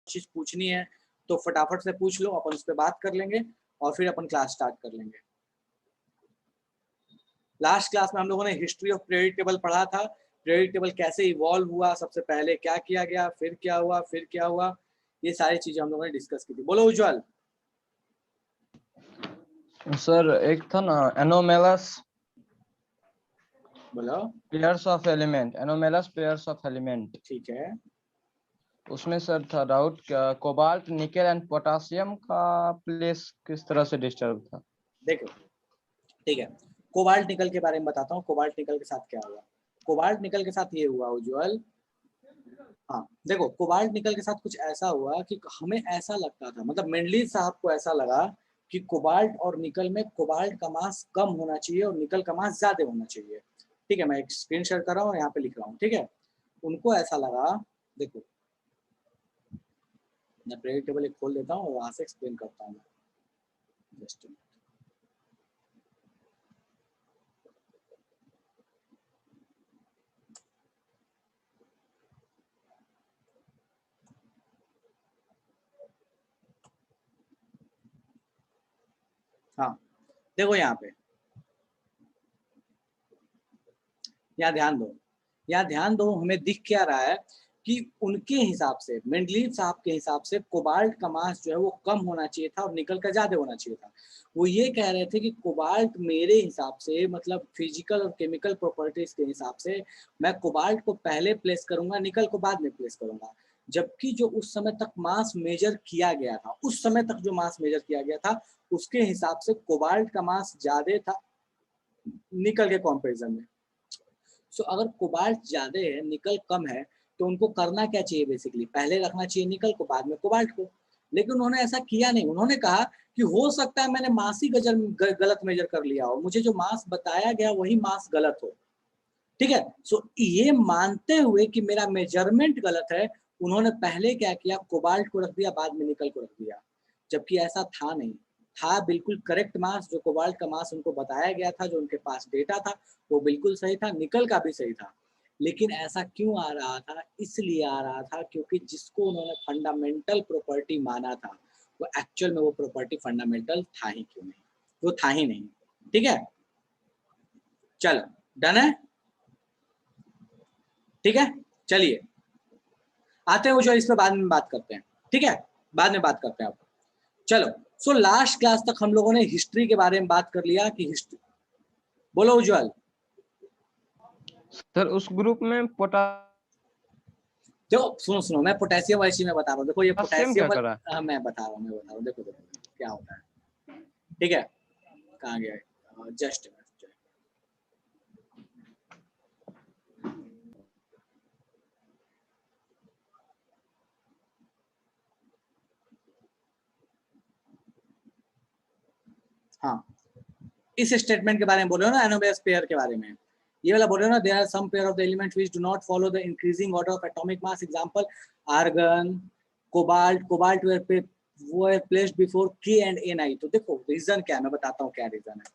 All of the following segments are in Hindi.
चीज पूछनी है तो फटाफट से पूछ लो, अपन उस पर बात कर लेंगे और फिर अपन क्लास स्टार्ट कर लेंगे। लास्ट क्लास में हम लोगों ने हिस्ट्री ऑफ पीरियोडिक टेबल पढ़ा था, पीरियोडिक टेबल कैसे इवॉल्व हुआ, सबसे पहले क्या किया गया, फिर क्या हुआ, फिर क्या हुआ, ये सारी चीजें हम लोगों ने डिस्कस की थी। बोलो उज्जवल। सर एक था ना एनोमेलस बोलो। Pairs of element, anomalous pairs of element, ठीक है, उसमें सर था डाउट क्या कोबाल्ट निकेल एंड पोटासियम का प्लेस किस तरह से डिस्टर्ब था। देखो ठीक है, कोबाल्ट निकल के बारे में बताता हूँ। कोबाल्ट निकल के साथ क्या हुआ। कोबाल्ट निकल के साथ ये हुआ उज्जवल, हाँ देखो, कोबाल्ट निकल के साथ कुछ ऐसा हुआ कि हमें ऐसा लगता था, मतलब मेंडलीव साहब को ऐसा लगा कि कोबाल्ट और निकल में कोबाल्ट का मास कम होना चाहिए और निकल का मास ज्यादा होना चाहिए। ठीक है, मैं एक स्क्रीन शेयर कर रहा हूँ, यहाँ पे लिख रहा हूँ। ठीक है, उनको ऐसा लगा, देखो मैं पीरियोडिक टेबल एक खोल देता हूँ और वहां से एक्सप्लेन करता हूँ। जस्ट हाँ देखो, यहाँ ध्यान दो, यहाँ ध्यान दो, हमें दिख क्या रहा है कि उनके हिसाब से, मेंडलीव साहब के हिसाब से कोबाल्ट का मास जो है वो कम होना चाहिए था और निकल का ज्यादा होना चाहिए था। वो ये कह रहे थे कि कोबाल्ट मेरे हिसाब से, मतलब फिजिकल और केमिकल प्रॉपर्टीज के हिसाब से, मैं कोबाल्ट को पहले प्लेस करूंगा, निकल को बाद में प्लेस करूंगा। जबकि जो उस समय तक मास मेजर किया गया था, उस समय तक जो मास मेजर किया गया था उसके हिसाब से कोबाल्ट का मास ज्यादा था निकल के कंपैरिजन में। सो अगर कोबाल्ट ज्यादा है, निकल कम है, तो उनको करना क्या चाहिए, बेसिकली पहले रखना चाहिए निकल को, बाद में कोबाल्ट को। लेकिन उन्होंने ऐसा किया नहीं। उन्होंने कहा कि हो सकता है मैंने मास ही गलत मेजर कर लिया हो, मुझे जो मास बताया गया वही मास गलत हो। ठीक है, सो ये मानते हुए कि मेरा मेजरमेंट गलत है, उन्होंने पहले क्या किया, कोबाल्ट को रख दिया, बाद में निकल को रख दिया। जबकि ऐसा था नहीं, था बिल्कुल करेक्ट मास। जो कोबाल्ट का मास उनको बताया गया था, जो उनके पास डेटा था, वो बिल्कुल सही था, निकल का भी सही था। लेकिन ऐसा क्यों आ रहा था, इसलिए आ रहा था क्योंकि जिसको उन्होंने फंडामेंटल प्रॉपर्टी माना था, वो एक्चुअल में वो प्रॉपर्टी फंडामेंटल था ही क्यों नहीं, वो था ही नहीं। ठीक है, चलो डन है, ठीक है, चलिए आते हैं जो इस पे बाद में बात करते हैं। ठीक है, बाद में बात करते हैं आप। चलो, सो लास्ट क्लास तक हम लोगों ने हिस्ट्री के बारे में बात कर लिया कि हिस्ट्री, बोलो उज्जवल। सर उस ग्रुप में देखो सुनो सुनो, मैं पोटेशियम वैसी में बता रहा हूँ। देखो ये क्या पोटेशियम, करा। मैं बता रहा हूँ, देखो देखो क्या होता है। ठीक है, कहाँ गया, जस्ट हाँ, इस स्टेटमेंट के बारे में बोल रहे हो ना, एनोमेलस पेयर के बारे में, ये वाला बोल रहे हो ना, there are some pair of the elements which do not follow the increasing order of atomic mass, example argon, cobalt, cobalt were placed before K and N I. तो देखो रीजन क्या है, मैं बताता हूँ क्या रीजन है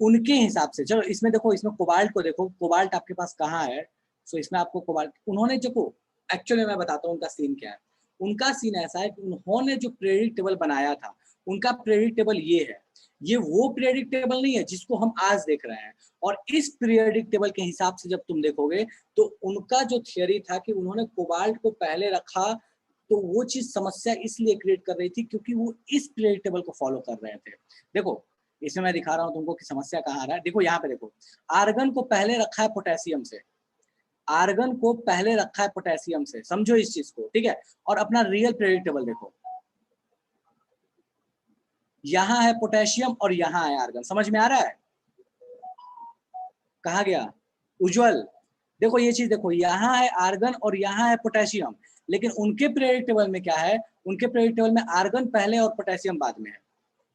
उनके हिसाब से। चलो इसमें देखो, इसमें कोबाल्ट को देखो, कोबाल्ट आपके पास कहाँ है। सो इसमें आपको कोबाल्ट, उन्होंने देखो एक्चुअली मैं बताता हूँ उनका सीन क्या है। उनका सीन ऐसा है कि उन्होंने जो पीरियोडिक टेबल बनाया था, उनका पीरियोडिक टेबल ये है। ये वो पीरियोडिक टेबल नहीं है जिसको हम आज देख रहे हैं। और इस पीरियोडिक टेबल के हिसाब से जब तुम देखोगे तो उनका जो थियोरी था कि उन्होंने कोबाल्ट को पहले रखा, तो वो चीज समस्या इसलिए क्रिएट कर रही थी क्योंकि वो इस पीरियोडिक टेबल को फॉलो कर रहे थे। देखो इसमें मैं दिखा रहा हूं तुमको कि समस्या कहाँ आ रहा है। देखो यहाँ पे देखो, आर्गन को पहले रखा है पोटेशियम से, आर्गन को पहले रखा है पोटेशियम से, समझो इस चीज को। ठीक है, और अपना रियल पीरियोडिक टेबल देखो, यहाँ है पोटेशियम और यहाँ है आर्गन, समझ में आ रहा है। कहा गया उज्जवल, देखो ये चीज देखो, यहाँ है आर्गन और यहाँ है पोटेशियम, लेकिन उनके पीरियोडिक टेबल में क्या है, उनके पीरियोडिक टेबल में आर्गन पहले और पोटेशियम बाद में है।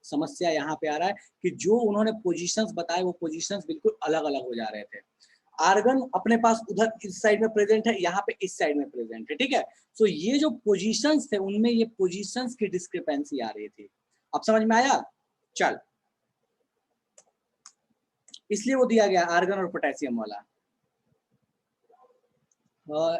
समस्या यहाँ पे आ रहा है कि जो उन्होंने पोजीशंस बताए वो पोजीशंस बिल्कुल अलग अलग हो जा रहे थे। आर्गन अपने पास उधर इस साइड में प्रेजेंट है, यहाँ पे इस साइड में प्रेजेंट है। ठीक है, सो ये जो पोजीशंस थे उनमें ये पोजीशंस की डिस्क्रिपेंसी आ रही थी। अब समझ में आया, चल इसलिए वो दिया गया आर्गन और पोटेशियम वाला।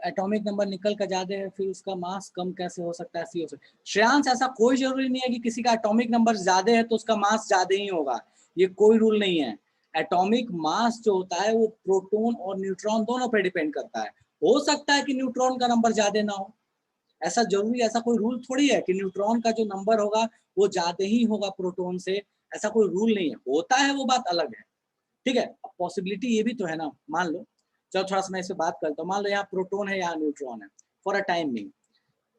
एटॉमिक नंबर निकल का ज्यादा है फिर उसका मास कम कैसे हो सकता है, ऐसी हो सकता है। श्रेयांश ऐसा कोई जरूरी नहीं है कि किसी का एटॉमिक नंबर ज्यादा है तो उसका मास ज्यादा ही होगा, ये कोई रूल नहीं है। एटॉमिक मास जो होता है वो प्रोटॉन और न्यूट्रॉन दोनों पे डिपेंड करता है। हो सकता है कि न्यूट्रॉन का नंबर ज्यादा ना हो, ऐसा जरूरी, ऐसा कोई रूल थोड़ी है कि न्यूट्रॉन का जो नंबर होगा वो ज्यादा ही होगा प्रोटॉन से, ऐसा कोई रूल नहीं है। होता है वो बात अलग है, ठीक है। अब पॉसिबिलिटी ये भी तो है ना, मान लो, चलो थोड़ा सा मैं इस पे बात करता हूँ। मान लो यहाँ प्रोटॉन है, यहाँ न्यूट्रॉन है, फॉर अ टाइम बिंग।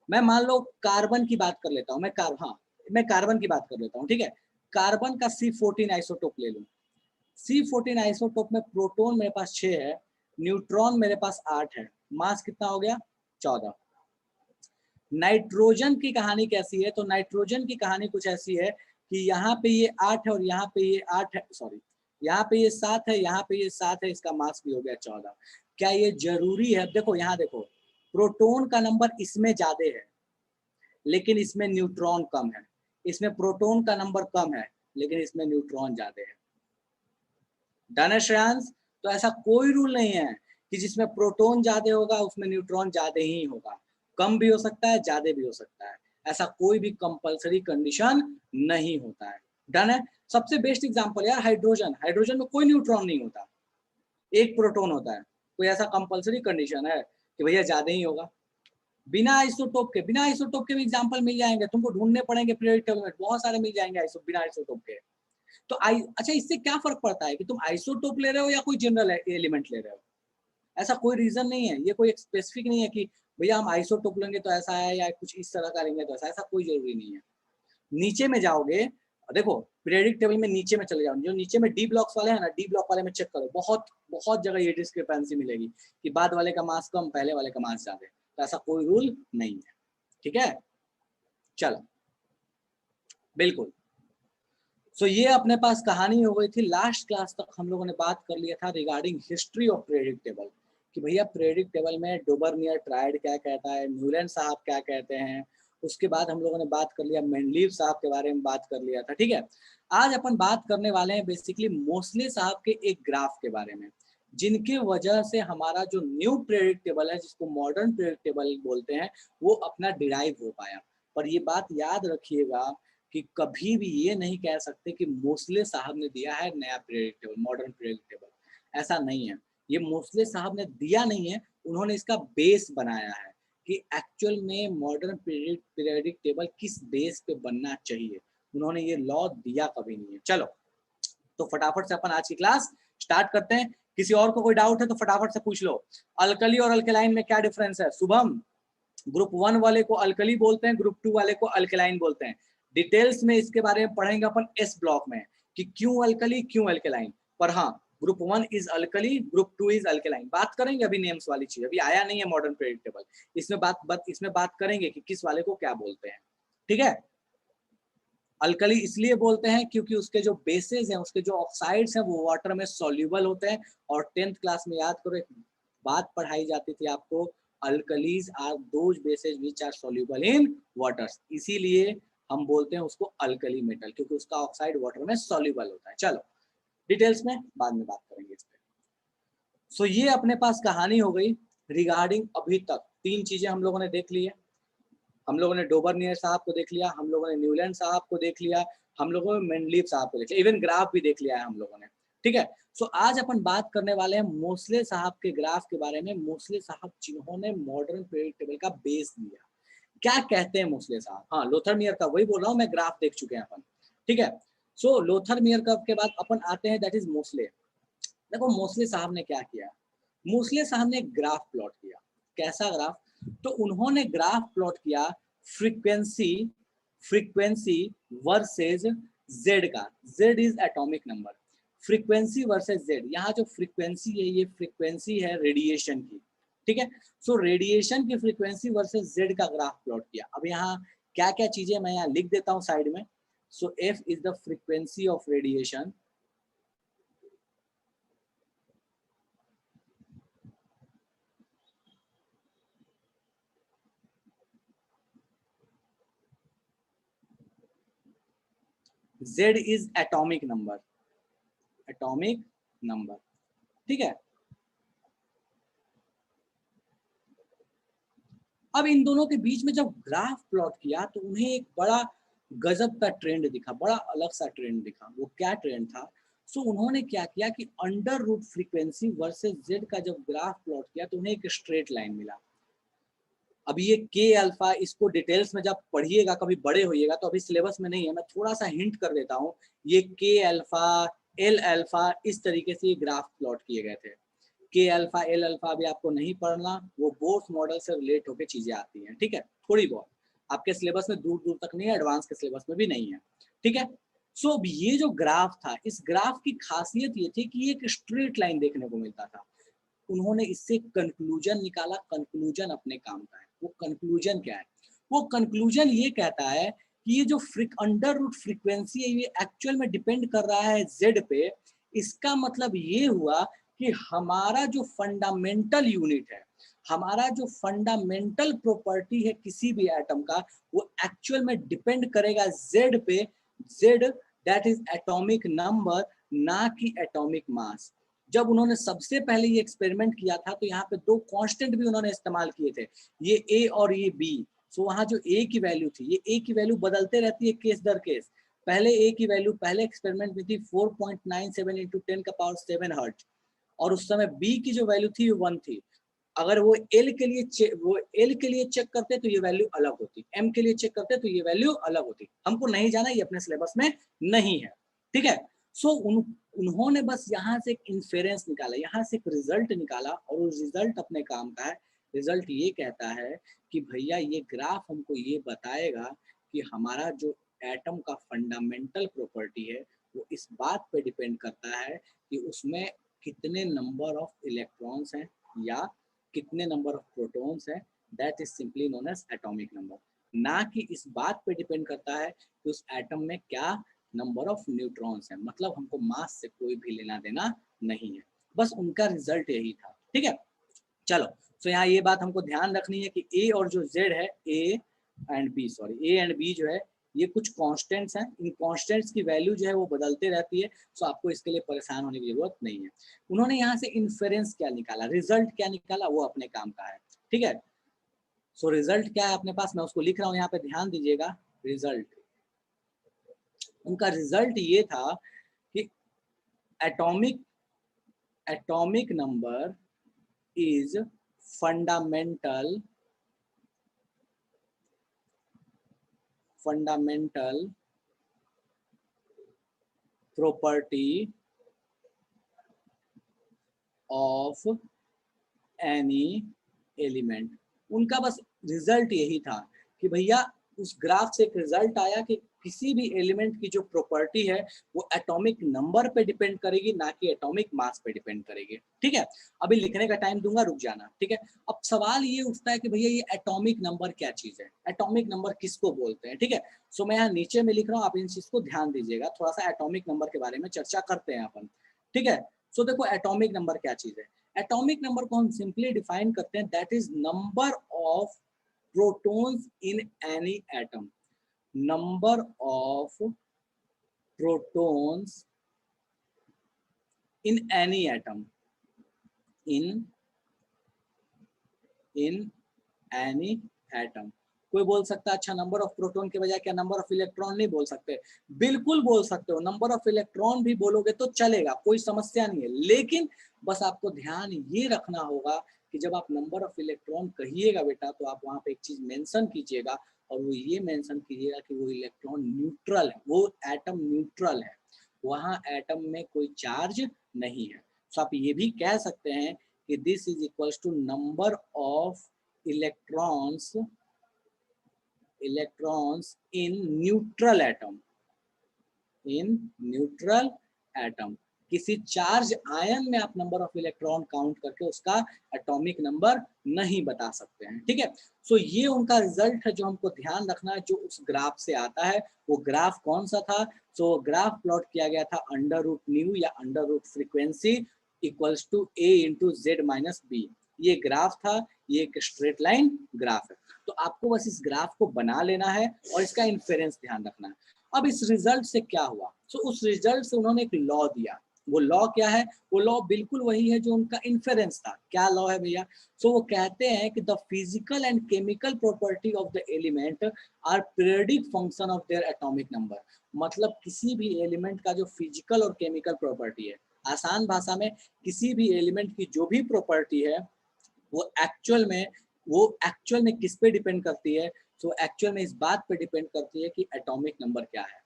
मैं मान लो कार्बन की बात कर लेता हूँ, मैं कार्बन की बात कर लेता हूँ, ठीक है। कार्बन का C14 आइसोटोप ले लूँ। C14 आइसोटोप में प्रोटॉन मेरे पास 6 है, न्यूट्रॉन मेरे पास 8 है, मास कितना हो गया 14। नाइट्रोजन की कहानी कैसी है, तो नाइट्रोजन की कहानी कुछ ऐसी है कि यहाँ पे ये 8 है और यहाँ पे ये 8 है, सॉरी यहाँ पे ये 7 है, यहाँ पे ये 7 है, इसका मास भी हो गया 14। क्या ये जरूरी है? देखो यहाँ देखो, प्रोटॉन का नंबर इसमें ज्यादा है लेकिन इसमें न्यूट्रॉन कम है, इसमें प्रोटॉन का नंबर कम है लेकिन इसमें न्यूट्रॉन ज्यादा है। डन है श्रेयांश? तो ऐसा कोई रूल नहीं है कि जिसमें प्रोटॉन ज्यादा होगा उसमें न्यूट्रॉन ज्यादा ही होगा, कम भी हो सकता है ज्यादा भी हो सकता है, ऐसा कोई भी कंपलसरी कंडीशन नहीं होता है। डन है? सबसे बेस्ट एग्जांपल यार हाइड्रोजन, हाइड्रोजन में कोई न्यूट्रॉन नहीं होता, एक प्रोटॉन होता है। कोई ऐसा कंपलसरी कंडीशन है कि भैया ज्यादा ही होगा? बिना आइसोटोप के भी एग्जांपल मिल जाएंगे, तुमको ढूंढने पड़ेंगे पीरियोडिक टेबल में, बहुत सारे मिल जाएंगे बिना आइसोटोप के। तो अच्छा इससे क्या फर्क पड़ता है कि तुम आइसोटोप ले रहे हो या कोई जनरल एलिमेंट ले रहे हो? ऐसा कोई रीजन नहीं है, ये कोई स्पेसिफिक नहीं है कि भैया हम आइसोटोप लेंगे तो ऐसा है या कुछ इस तरह का लेंगे तो ऐसा कोई जरूरी नहीं है। नीचे में जाओगे, देखो पीरियोडिक टेबल में नीचे में चले जाओ, जो नीचे में डी ब्लॉक्स वाले हैं ना, डी ब्लॉक वाले में चेक करो, बहुत बहुत जगह ये डिस्क्रिपेंसी मिलेगी कि बाद वाले का मास कम, पहले वाले का मास ज्यादा। तो ऐसा कोई रूल नहीं है, ठीक है। चलो बिल्कुल। सो ये अपने पास कहानी हो गई थी। लास्ट क्लास तक हम लोगों ने बात कर लिया था regarding history of periodic table, कि भैया पीरियोडिक टेबल में डोबरनियर ट्रायड क्या कहता है, न्यूलैंड साहब क्या कहते हैं। उसके बाद हम लोगों ने बात कर लिया मेंडलीव साहब के बारे में बात कर लिया था, ठीक है। आज अपन बात करने वाले हैं बेसिकली मोस्ले साहब के एक ग्राफ के बारे में, जिनके वजह से हमारा जो न्यू पीरियोडिक टेबल है, जिसको मॉडर्न पीरियोडिक टेबल बोलते हैं, वो अपना डिराइव हो पाया। पर ये बात याद रखिएगा कि कभी भी ये नहीं कह सकते कि मोस्ले साहब ने दिया है नया periodic table, modern periodic table, ऐसा नहीं है। ये मोस्ले साहब ने दिया नहीं है, उन्होंने इसका बेस बनाया है कि एक्चुअल में मॉडर्न पीरियोडिक टेबल किस बेस पे बनना चाहिए। उन्होंने ये लॉ दिया कभी नहीं है। चलो तो फटाफट से अपन आज की क्लास स्टार्ट करते हैं। किसी और को कोई डाउट है तो फटाफट से पूछ लो। अल्कली और अल्कलाइन में क्या डिफरेंस है? शुभम, ग्रुप 1 वाले को अल्कली बोलते हैं, ग्रुप 2 वाले को अल्कलाइन बोलते हैं। डिटेल्स में इसके बारे में पढ़ेंगे अपन एस ब्लॉक में कि क्यों अल्कली क्यों अल्कलाइन। पर हाँ, group 1 is alkali, group 2 is alkaline. बात करेंगे अभी नेम्स वाली चीज, अभी आया नहीं है मॉडर्न पीरियोडिक टेबल, इसमें बात करेंगे कि किस वाले को क्या बोलते हैं, ठीक है। अल्कली इसलिए बोलते हैं क्योंकि उसके जो बेसेस हैं, उसके जो ऑक्साइड्स हैं, वो वाटर में सॉल्यूबल होते हैं। और 10th क्लास में याद करो एक बात पढ़ाई जाती थी आपको, alkalies are those bases which are soluble in waters, इसीलिए हम बोलते हैं उसको अल्कली मेटल, क्योंकि उसका ऑक्साइड वाटर में सॉल्यूबल होता है। चलो डिटेल्स में बाद में बात करेंगे इस पे। सो ये अपने पास कहानी हो गई रिगार्डिंग अभी तक 3 चीजें हम लोगों ने देख ली है। हम लोगों ने डोबरनियर साहब को देख लिया, हम लोगों ने न्यूलैंड साहब को देख लिया, हम लोगों ने मेंडलीव साहब को देख लिया, इवन ग्राफ भी देख लिया है हम लोगों ने, ठीक है। सो आज अपन बात करने वाले हैं मोस्ले साहब के ग्राफ के बारे में। मोस्ले साहब जिन्होंने मॉडर्न पीरियोडिक टेबल का बेस दिया, क्या कहते हैं मोस्ले साहब? हाँ, लोथरमियर का वही बोल रहा हूँ मैं, ग्राफ देख चुके हैं अपन, ठीक है। सो लोथरमियर का के बाद अपन आते हैं दैट इज मोस्ले। देखो मोस्ले साहब ने क्या किया, मोस्ले साहब ने ग्राफ प्लॉट किया। कैसा ग्राफ? तो उन्होंने ग्राफ प्लॉट किया फ्रीक्वेंसी फ्रीक्वेंसी वर्सेस जेड का। Z is atomic number, frequency versus Z. यहाँ जो फ्रीक्वेंसी है, ये फ्रीक्वेंसी है रेडिएशन की, ठीक है। सो रेडिएशन की फ्रीक्वेंसी वर्सेस जेड का ग्राफ प्लॉट किया। अब यहाँ क्या क्या चीजें मैं यहाँ लिख देता हूँ साइड में। So F is the frequency of radiation, Z is atomic number, atomic number, ठीक है। अब इन दोनों के बीच में जब ग्राफ प्लॉट किया तो उन्हें एक बड़ा गजब का ट्रेंड दिखा, बड़ा अलग सा ट्रेंड दिखा। वो क्या ट्रेंड था? सो उन्होंने क्या किया कि under root frequency versus Z का जब ग्राफ प्लॉट किया तो उन्हें एक स्ट्रेट लाइन मिला। अब ये के अल्फा, इसको डिटेल्स में जब पढ़िएगा कभी बड़े होइएगा, तो अभी सिलेबस में नहीं है, मैं थोड़ा सा हिंट कर देता हूँ। ये के अल्फा, एल अल्फा, इस तरीके से ये ग्राफ प्लॉट किए गए थे। के अल्फा, एल अल्फा भी आपको नहीं पढ़ना, वो बोर्स मॉडल से रिलेट होकर चीजें आती हैं, ठीक है, थोड़ी बहुत। आपके सिलेबस में दूर दूर तक नहीं है, एडवांस के सिलेबस में भी नहीं है, ठीक है। सो अब ये जो ग्राफ था, इस ग्राफ की खासियत ये थी कि एक स्ट्रेट लाइन देखने को मिलता था। उन्होंने इससे कंक्लूजन निकाला। कंक्लूजन अपने काम का है। वो कंक्लूजन क्या है? वो कंक्लूजन ये कहता है कि ये जो अंडर रूट फ्रीक्वेंसी है, ये एक्चुअल में डिपेंड कर रहा है जेड पे। इसका मतलब ये हुआ कि हमारा जो फंडामेंटल यूनिट है, हमारा जो फंडामेंटल प्रॉपर्टी है किसी भी एटम का, वो एक्चुअल में डिपेंड करेगा जेड पे। Z that is atomic number, ना कि एटॉमिक मास। जब उन्होंने सबसे पहले ये एक्सपेरिमेंट किया था तो यहाँ पे दो कांस्टेंट भी उन्होंने इस्तेमाल किए थे, ये ए और ये बी। सो वहाँ जो ए की वैल्यू थी, ये ए की वैल्यू बदलते रहती है केस दर केस। पहले ए की वैल्यू पहले एक्सपेरिमेंट में थी 4.97 इंटू 10⁷ हर्ट्ज, और उस समय बी की जो वैल्यू थी वो 1 थी। अगर वो एल के लिए चेक करते तो ये वैल्यू अलग होती, एम के लिए चेक करते तो ये वैल्यू अलग होती। हमको नहीं जाना, ये अपने सिलेबस में नहीं है, ठीक है। सो उन्होंने बस यहाँ से एक इन्फेरेंस निकाला, यहाँ से एक रिजल्ट निकाला, और वो रिजल्ट अपने काम का है। रिजल्ट ये कहता है कि भैया ये ग्राफ हमको ये बताएगा कि हमारा जो एटम का फंडामेंटल प्रॉपर्टी है वो इस बात पे डिपेंड करता है कि उसमें कितने नंबर ऑफ इलेक्ट्रॉन्स हैं या कितने नंबर ऑफ प्रोटॉन्स हैं। That is simply known as atomic number. ना कि इस बात पे डिपेंड करता है कि उस एटम में क्या नंबर ऑफ न्यूट्रॉन्स है। मतलब हमको मास से कोई भी लेना देना नहीं है। बस उनका रिजल्ट यही था, ठीक है। चलो, तो यहाँ ये बात हमको ध्यान रखनी है कि ए और जो जेड है, ए एंड बी जो है, ये कुछ कांस्टेंट्स हैं। इन कांस्टेंट्स की वैल्यू जो है वो बदलते रहती है। सो आपको इसके लिए परेशान होने की जरूरत नहीं है। उन्होंने यहाँ से इन्फेरेंस क्या निकाला, रिजल्ट क्या निकाला, वो अपने काम का है, ठीक है। सो रिजल्ट क्या है अपने पास, मैं उसको लिख रहा हूँ यहाँ पे, ध्यान दीजिएगा। रिजल्ट, उनका रिजल्ट ये था कि atomic number is fundamental property of any element। उनका बस रिजल्ट यही था कि भैया उस ग्राफ से एक रिजल्ट आया कि किसी भी एलिमेंट की जो प्रॉपर्टी है वो एटॉमिक नंबर पे डिपेंड करेगी, ना कि एटॉमिक मास पे डिपेंड करेगी, ठीक है। अभी लिखने का टाइम दूंगा, रुक जाना, ठीक है। अब सवाल ये उठता है कि भैया ये एटॉमिक नंबर क्या चीज है, एटॉमिक नंबर किसको बोलते हैं, ठीक है। सो मैं यहाँ नीचे में लिख रहा हूँ, आप इन चीज को ध्यान दीजिएगा। थोड़ा सा एटॉमिक नंबर के बारे में चर्चा करते हैं अपन, ठीक है। सो देखो एटॉमिक नंबर क्या चीज है। एटॉमिक नंबर को हम सिंपली डिफाइन करते हैं, that is number of protons in any atom. Number of protons in any atom, in any atom. कोई बोल सकता है अच्छा नंबर ऑफ प्रोटॉन के बजाय क्या नंबर ऑफ इलेक्ट्रॉन नहीं बोल सकते? बिल्कुल बोल सकते हो, नंबर ऑफ इलेक्ट्रॉन भी बोलोगे तो चलेगा, कोई समस्या नहीं है। लेकिन बस आपको ध्यान ये रखना होगा कि जब आप नंबर ऑफ इलेक्ट्रॉन कहिएगा बेटा, तो आप वहाँ पे एक चीज मेंशन कीजिएगा, और वो ये मेंशन कीजिएगा कि वो इलेक्ट्रॉन न्यूट्रल है, वो एटम न्यूट्रल है, वहाँ एटम में कोई चार्ज नहीं है। तो आप ये भी कह सकते हैं कि this is equals to number of electrons in neutral atom, किसी चार्ज आयन में आप नंबर ऑफ इलेक्ट्रॉन काउंट करके उसका एटॉमिक नंबर नहीं बता सकते हैं, ठीक है। सो ये उनका रिजल्ट है जो हमको ध्यान रखना है, जो उस ग्राफ से आता है। वो ग्राफ कौन सा था? सो ग्राफ प्लॉट किया गया था अंडर रूट न्यू या under root frequency equals to A into Z minus B. ये ग्राफ था, ये एक स्ट्रेट लाइन ग्राफ है। तो आपको बस इस ग्राफ को बना लेना है और इसका इन्फेरेंस ध्यान रखना है। अब इस रिजल्ट से क्या हुआ? सो उस रिजल्ट से उन्होंने एक लॉ दिया। वो लॉ क्या है? वो लॉ बिल्कुल वही है जो उनका इन्फेरेंस था। क्या लॉ है भैया? सो वो कहते हैं कि the physical and chemical property of the element are periodic function of their atomic number. मतलब किसी भी एलिमेंट का जो फिजिकल और केमिकल प्रॉपर्टी है, आसान भाषा में किसी भी एलिमेंट की जो भी प्रॉपर्टी है वो एक्चुअल में किस पे डिपेंड करती है? सो एक्चुअल में इस बात पे डिपेंड करती है कि एटॉमिक नंबर क्या है।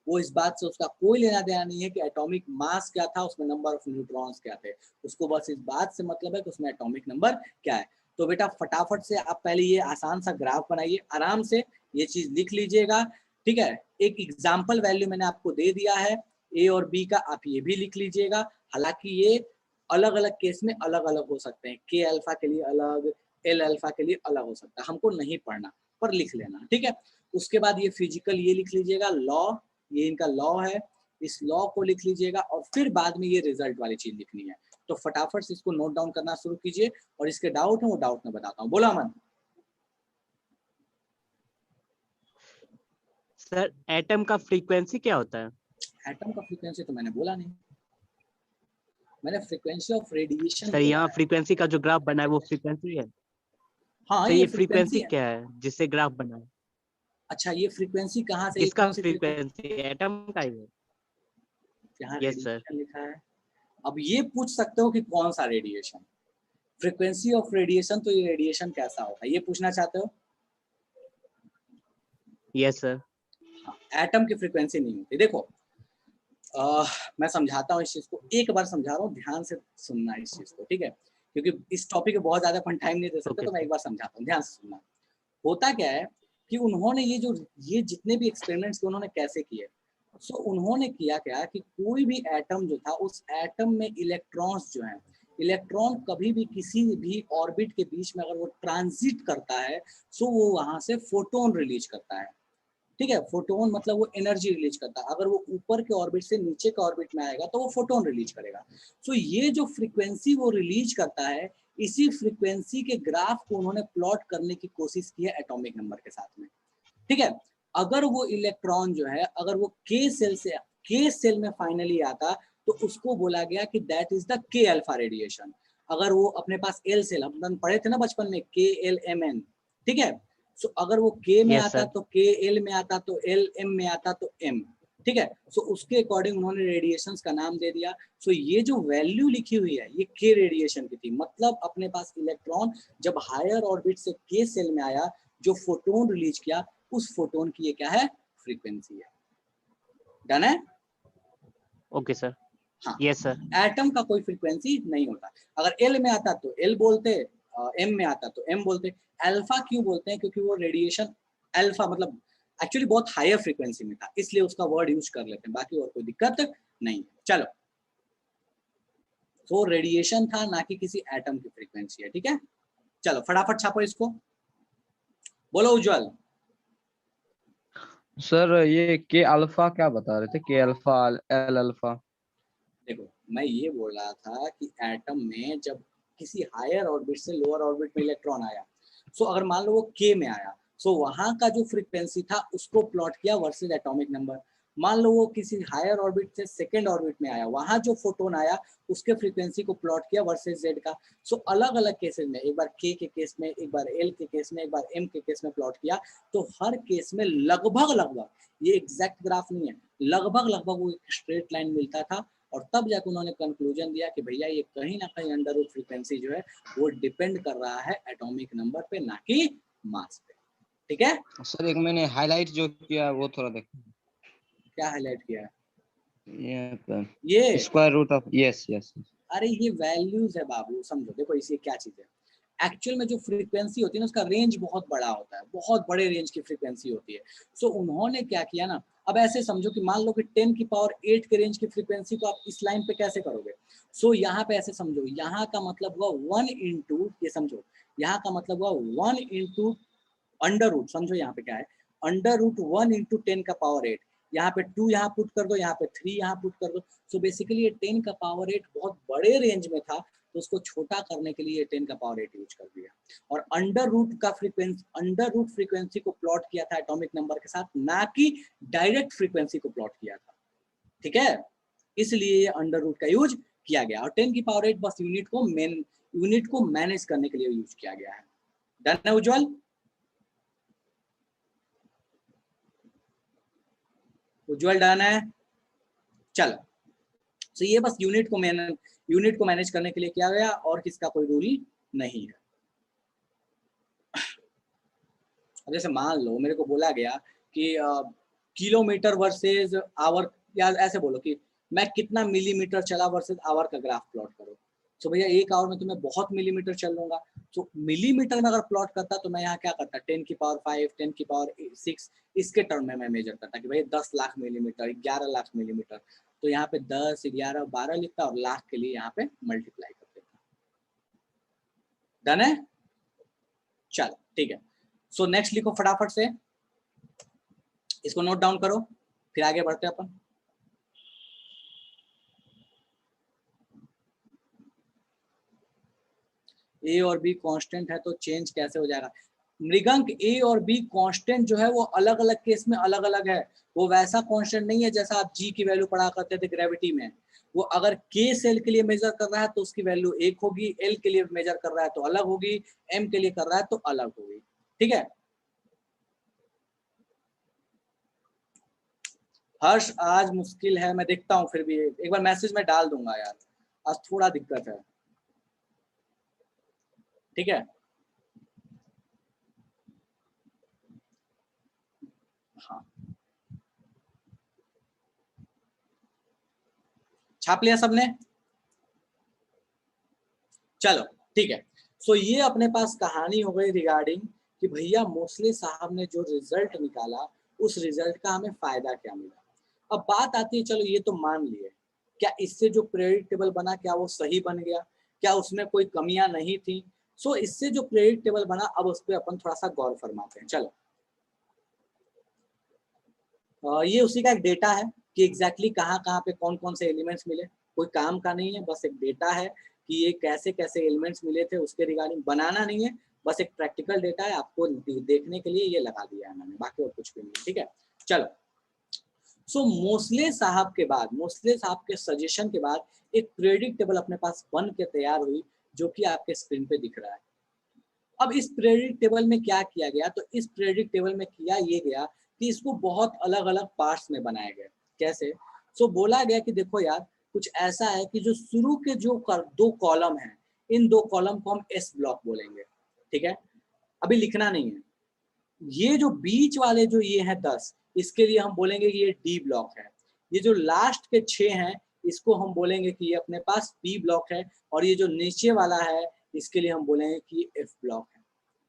वो इस बात से उसका कोई लेना देना नहीं है कि एटॉमिक मास क्या था, उसमें नंबर ऑफ न्यूट्रॉन्स क्या थे। उसको बस इस बात से मतलब है कि उसमें एटॉमिक नंबर क्या है। तो बेटा फटाफट से आप पहले ये आसान सा ग्राफ बनाइए, आराम से ये चीज लिख लीजिएगा, ठीक है। एक एग्जाम्पल वैल्यू मैंने आपको दे दिया है ए और बी का, आप ये भी लिख लीजिएगा। हालांकि ये अलग अलग केस में अलग अलग हो सकते हैं, के अल्फा के लिए अलग, एल अल्फा के लिए अलग हो सकता है, हमको नहीं पढ़ना पर लिख लेना, ठीक है। उसके बाद ये फिजिकल ये लिख लीजिएगा लॉ, ये इनका लॉ है, इस लॉ को लिख लीजिएगा और फिर बाद में ये रिजल्ट वाली चीज लिखनी है। तो फटाफट से इसको नोट डाउन करना शुरू कीजिए और इसके डाउट है वो डाउट में बताता हूँ। बोला अमन। सर एटम का फ्रीक्वेंसी क्या होता है? एटम का फ्रीक्वेंसी तो मैंने बोला नहीं, मैंने फ्रीक्वेंसी ऑफ रेडिएशन सर बोला यहाँ है। फ्रीक्वेंसी का जो ग्राफ बना है वो फ्रीक्वेंसी है? हाँ सर ये ये फ्रीक्वेंसी फ्रीक्वेंसी है। क्या है जिससे ग्राफ बना है? अच्छा ये फ्रीक्वेंसी कहाँ से, ये किसका कौन सी फ्रीक्वेंसी? फ्रीक्वेंसी? एटम का ही है। यहाँ यस सर। रेडिएशन लिखा है। अब ये पूछ सकते हो कि कौन सा रेडिएशन, फ्रीक्वेंसी ऑफ रेडिएशन, तो ये रेडिएशन कैसा होता है ये पूछना चाहते हो? Yes sir. एटम की फ्रीक्वेंसी नहीं होती। देखो मैं समझाता हूँ इस चीज को, एक बार समझा रहा हूँ, ध्यान से सुनना इस चीज को, ठीक है, क्योंकि इस टॉपिक में बहुत ज्यादा अपन टाइम नहीं दे सकते, ओके तो मैं सर। एक बार समझाता हूँ, ध्यान से सुनना। होता क्या है कि उन्होंने ये जितने भी एक्सपेरिमेंट्स उन्होंने कैसे किए, सो उन्होंने किया क्या कि कोई भी एटम जो था, उस एटम में इलेक्ट्रॉन्स जो हैं, इलेक्ट्रॉन कभी भी किसी भी ऑर्बिट के बीच में अगर वो ट्रांजिट करता है, सो वो वहां से फोटोन रिलीज करता है, ठीक है। फोटोन मतलब वो एनर्जी रिलीज करता है। अगर वो ऊपर के ऑर्बिट से नीचे के ऑर्बिट में आएगा तो वो फोटोन रिलीज करेगा। सो ये जो फ्रीक्वेंसी वो रिलीज करता है, इसी फ्रीक्वेंसी के ग्राफ को उन्होंने प्लॉट करने की कोशिश की है एटॉमिक नंबर के साथ में, ठीक है। अगर वो इलेक्ट्रॉन जो है, अगर वो के सेल में फाइनली आता, तो उसको बोला गया कि दैट इज द के अल्फा रेडिएशन। अगर वो अपने पास एल सेल, हम पढ़े थे ना बचपन में, के एल एम एन, ठीक है। सो अगर वो के में यस आता सर। तो के, एल में आता तो एल, एम में आता तो एम, ठीक है। सो उसके अकॉर्डिंग उन्होंने रेडिएशंस का नाम दे दिया। सो ये जो वैल्यू लिखी हुई है ये के रेडिएशन की थी, मतलब अपने पास इलेक्ट्रॉन जब हायर ऑर्बिट से के सेल में आया, जो फोटोन रिलीज किया, उस फोटोन की ये क्या है, फ्रीक्वेंसी है। डन है? Okay sir. हाँ। Yes sir. एटम का कोई फ्रीक्वेंसी नहीं होता। अगर एल में आता तो एल बोलते, एम में आता तो एम बोलते। अल्फा क्यों बोलते हैं? क्योंकि वो रेडिएशन अल्फा मतलब एक्चुअली बहुत हायर फ्रीक्वेंसी में था, इसलिए उसका वर्ड यूज कर लेते हैं, बाकी और कोई दिक्कत नहीं। चलो, तो रेडिएशन था, ना कि किसी एटम की फ्रीक्वेंसी है, ठीक है। चलो फटाफट छापो इसको, बोलो उज्जवल। सर ये के अल्फा क्या बता रहे थे? के अल्फा, एल अल्फा? देखो मैं ये बोल रहा था कि एटम में जब किसी हायर ऑर्बिट से लोअर ऑर्बिट में इलेक्ट्रॉन आया, सो अगर मान लो वो के में आया, सो वहां का जो फ्रीक्वेंसी था उसको प्लॉट किया वर्सेस एटॉमिक नंबर। मान लो वो किसी हायर ऑर्बिट से सेकेंड ऑर्बिट में आया, वहां जो फोटोन आया उसके फ्रीक्वेंसी को प्लॉट किया वर्सेस जेड का। सो अलग अलग केसेस में, एक बार के केस में, एक बार एल के केस में, एक बार एम के केस में प्लॉट किया, तो हर केस में लगभग लगभग, ये एग्जैक्ट ग्राफ नहीं है, लगभग लगभग वो एक स्ट्रेट लाइन मिलता था। और तब जाकर उन्होंने कंक्लूजन दिया कि भैया ये कहीं ना कहीं अंडर रूट फ्रीक्वेंसी जो है वो डिपेंड कर रहा है एटॉमिक नंबर पे, ना कि मास पे, ठीक है। सर एक मैंने हाईलाइट जो किया वो थोड़ा देख। क्या हाईलाइट किया है? ये ये square root of, yes yes. अरे ये वैल्यूज है बाबू, समझो। देखो इसे क्या चीज है, एक्चुअल में जो फ्रीक्वेंसी होती है ना उसका रेंज बहुत बड़ा होता है, बहुत बड़े रेंज की फ्रीक्वेंसी होती है। सो उन्होंने क्या किया ना, अब ऐसे समझो कि मान लो कि 10 की पावर 8 के रेंज की फ्रीक्वेंसी को आप इस लाइन पे कैसे करोगे। सो यहाँ पे ऐसे समझो, यहाँ का मतलब हुआ 1 इंटू, ये समझो, यहाँ का मतलब हुआ 1 इंटू अंडर रूट, समझो यहाँ पे क्या है, अंडर रूट 1 इंटू 10 का पावर 8, यहाँ पे 2 यहाँ पुट कर दो, यहाँ पे 3 यहाँ पुट कर दो। सो बेसिकली ये 10 का पावर 8 बहुत बड़े रेंज में था, तो उसको छोटा करने के लिए 10 का पावर 8 यूज कर दिया। और अंडर रूट फ्रीक्वेंसी को प्लॉट किया था एटॉमिक नंबर के साथ, ना कि डायरेक्ट फ्रीक्वेंसी को प्लॉट किया था, ठीक है। इसलिए ये अंडर रूट का यूज किया गया, और 10 की पावर 8 बस यूनिट को मैनेज करने के लिए यूज किया गया है। डन है उज्जवल? उज्जवल डन है? चलो, तो ये बस यूनिट को मैनेज करने के लिए किया गया, और किसका कोई रूल नहीं है। अब जैसे मान लो मेरे को बोला गया कि किलोमीटर वर्सेज आवर, या ऐसे बोलो कि मैं कितना मिलीमीटर चला वर्सेज आवर का ग्राफ प्लॉट करो। तो भैया 1 आवर में तो मैं बहुत मिलीमीटर चल लूंगा, तो मिलीमीटर में अगर प्लॉट करता तो मैं यहाँ क्या करता, 10 की पावर 5, 10 की पावर 6, इसके टर्म में मैं मेजर करता कि भाई 10 लाख मिलीमीटर, 11 लाख मिलीमीटर। तो यहाँ पे 10, 11, 12 लिखता और लाख के लिए यहाँ पे मल्टीप्लाई कर देता। डन है? चलो ठीक है। सो नेक्स्ट लिखो फटाफट से, इसको नोट डाउन करो, फिर आगे बढ़ते हैं अपन। ए और बी कांस्टेंट है तो चेंज कैसे हो जाएगा? मृगंक ए और बी कांस्टेंट जो है वो अलग अलग केस में अलग अलग है। वो वैसा कांस्टेंट नहीं है जैसा आप जी की वैल्यू पढ़ा करते थे ग्रेविटी में। वो अगर के सेल के लिए मेजर कर रहा है तो उसकी वैल्यू 1 होगी, एल के लिए मेजर कर रहा है तो अलग होगी, एम के लिए कर रहा है तो अलग होगी। ठीक है? हर्ष आज मुश्किल है, मैं देखता हूँ, फिर भी एक बार मैसेज में डाल दूंगा यार, आज थोड़ा दिक्कत है। ठीक है? हाँ, छाप लिया सबने? चलो ठीक है। सो ये अपने पास कहानी हो गई रिगार्डिंग कि भैया मोस्ले साहब ने जो रिजल्ट निकाला उस रिजल्ट का हमें फायदा क्या मिला। अब बात आती है, चलो ये तो मान लिए, क्या इससे जो पीरियडिक टेबल बना क्या वो सही बन गया, क्या उसमें कोई कमियां नहीं थी? सो इससे जो पीरियडिक टेबल बना अब उस पर अपन थोड़ा सा गौर फरमाते हैं। चलो, ये उसी का एक डेटा है कि एग्जैक्टली कहाँ कहाँ पे कौन कौन से एलिमेंट्स मिले। कोई काम का नहीं है, बस एक डेटा है कि ये कैसे कैसे एलिमेंट्स मिले थे, उसके रिगार्डिंग बनाना नहीं है, बस एक प्रैक्टिकल डेटा है, आपको देखने के लिए ये लगा दिया है मैंने, बाकी और कुछ भी नहीं। ठीक है? चलो, सो मोस्ले साहब के बाद, मोस्ले साहब के सजेशन के बाद एक पीरियडिक टेबल अपने पास बन के तैयार हुई, जो कि आपके स्क्रीन पे दिख रहा है। अब इस पीरियडिक टेबल में क्या किया गया, तो इस पीरियडिक टेबल में किया ये गया कि इसको बहुत अलग अलग पार्ट्स में बनाया गया। कैसे? सो बोला गया कि देखो यार, कुछ ऐसा है कि जो शुरू के जो 2 कॉलम हैं, इन 2 कॉलम को हम एस ब्लॉक बोलेंगे। ठीक है? अभी लिखना नहीं है। ये जो बीच वाले जो ये है 10, इसके लिए हम बोलेंगे कि ये डी ब्लॉक है। ये जो लास्ट के 6 हैं, इसको हम बोलेंगे कि ये अपने पास पी ब्लॉक है, और ये जो नीचे वाला है इसके लिए हम बोलेंगे कि एफ ब्लॉक है।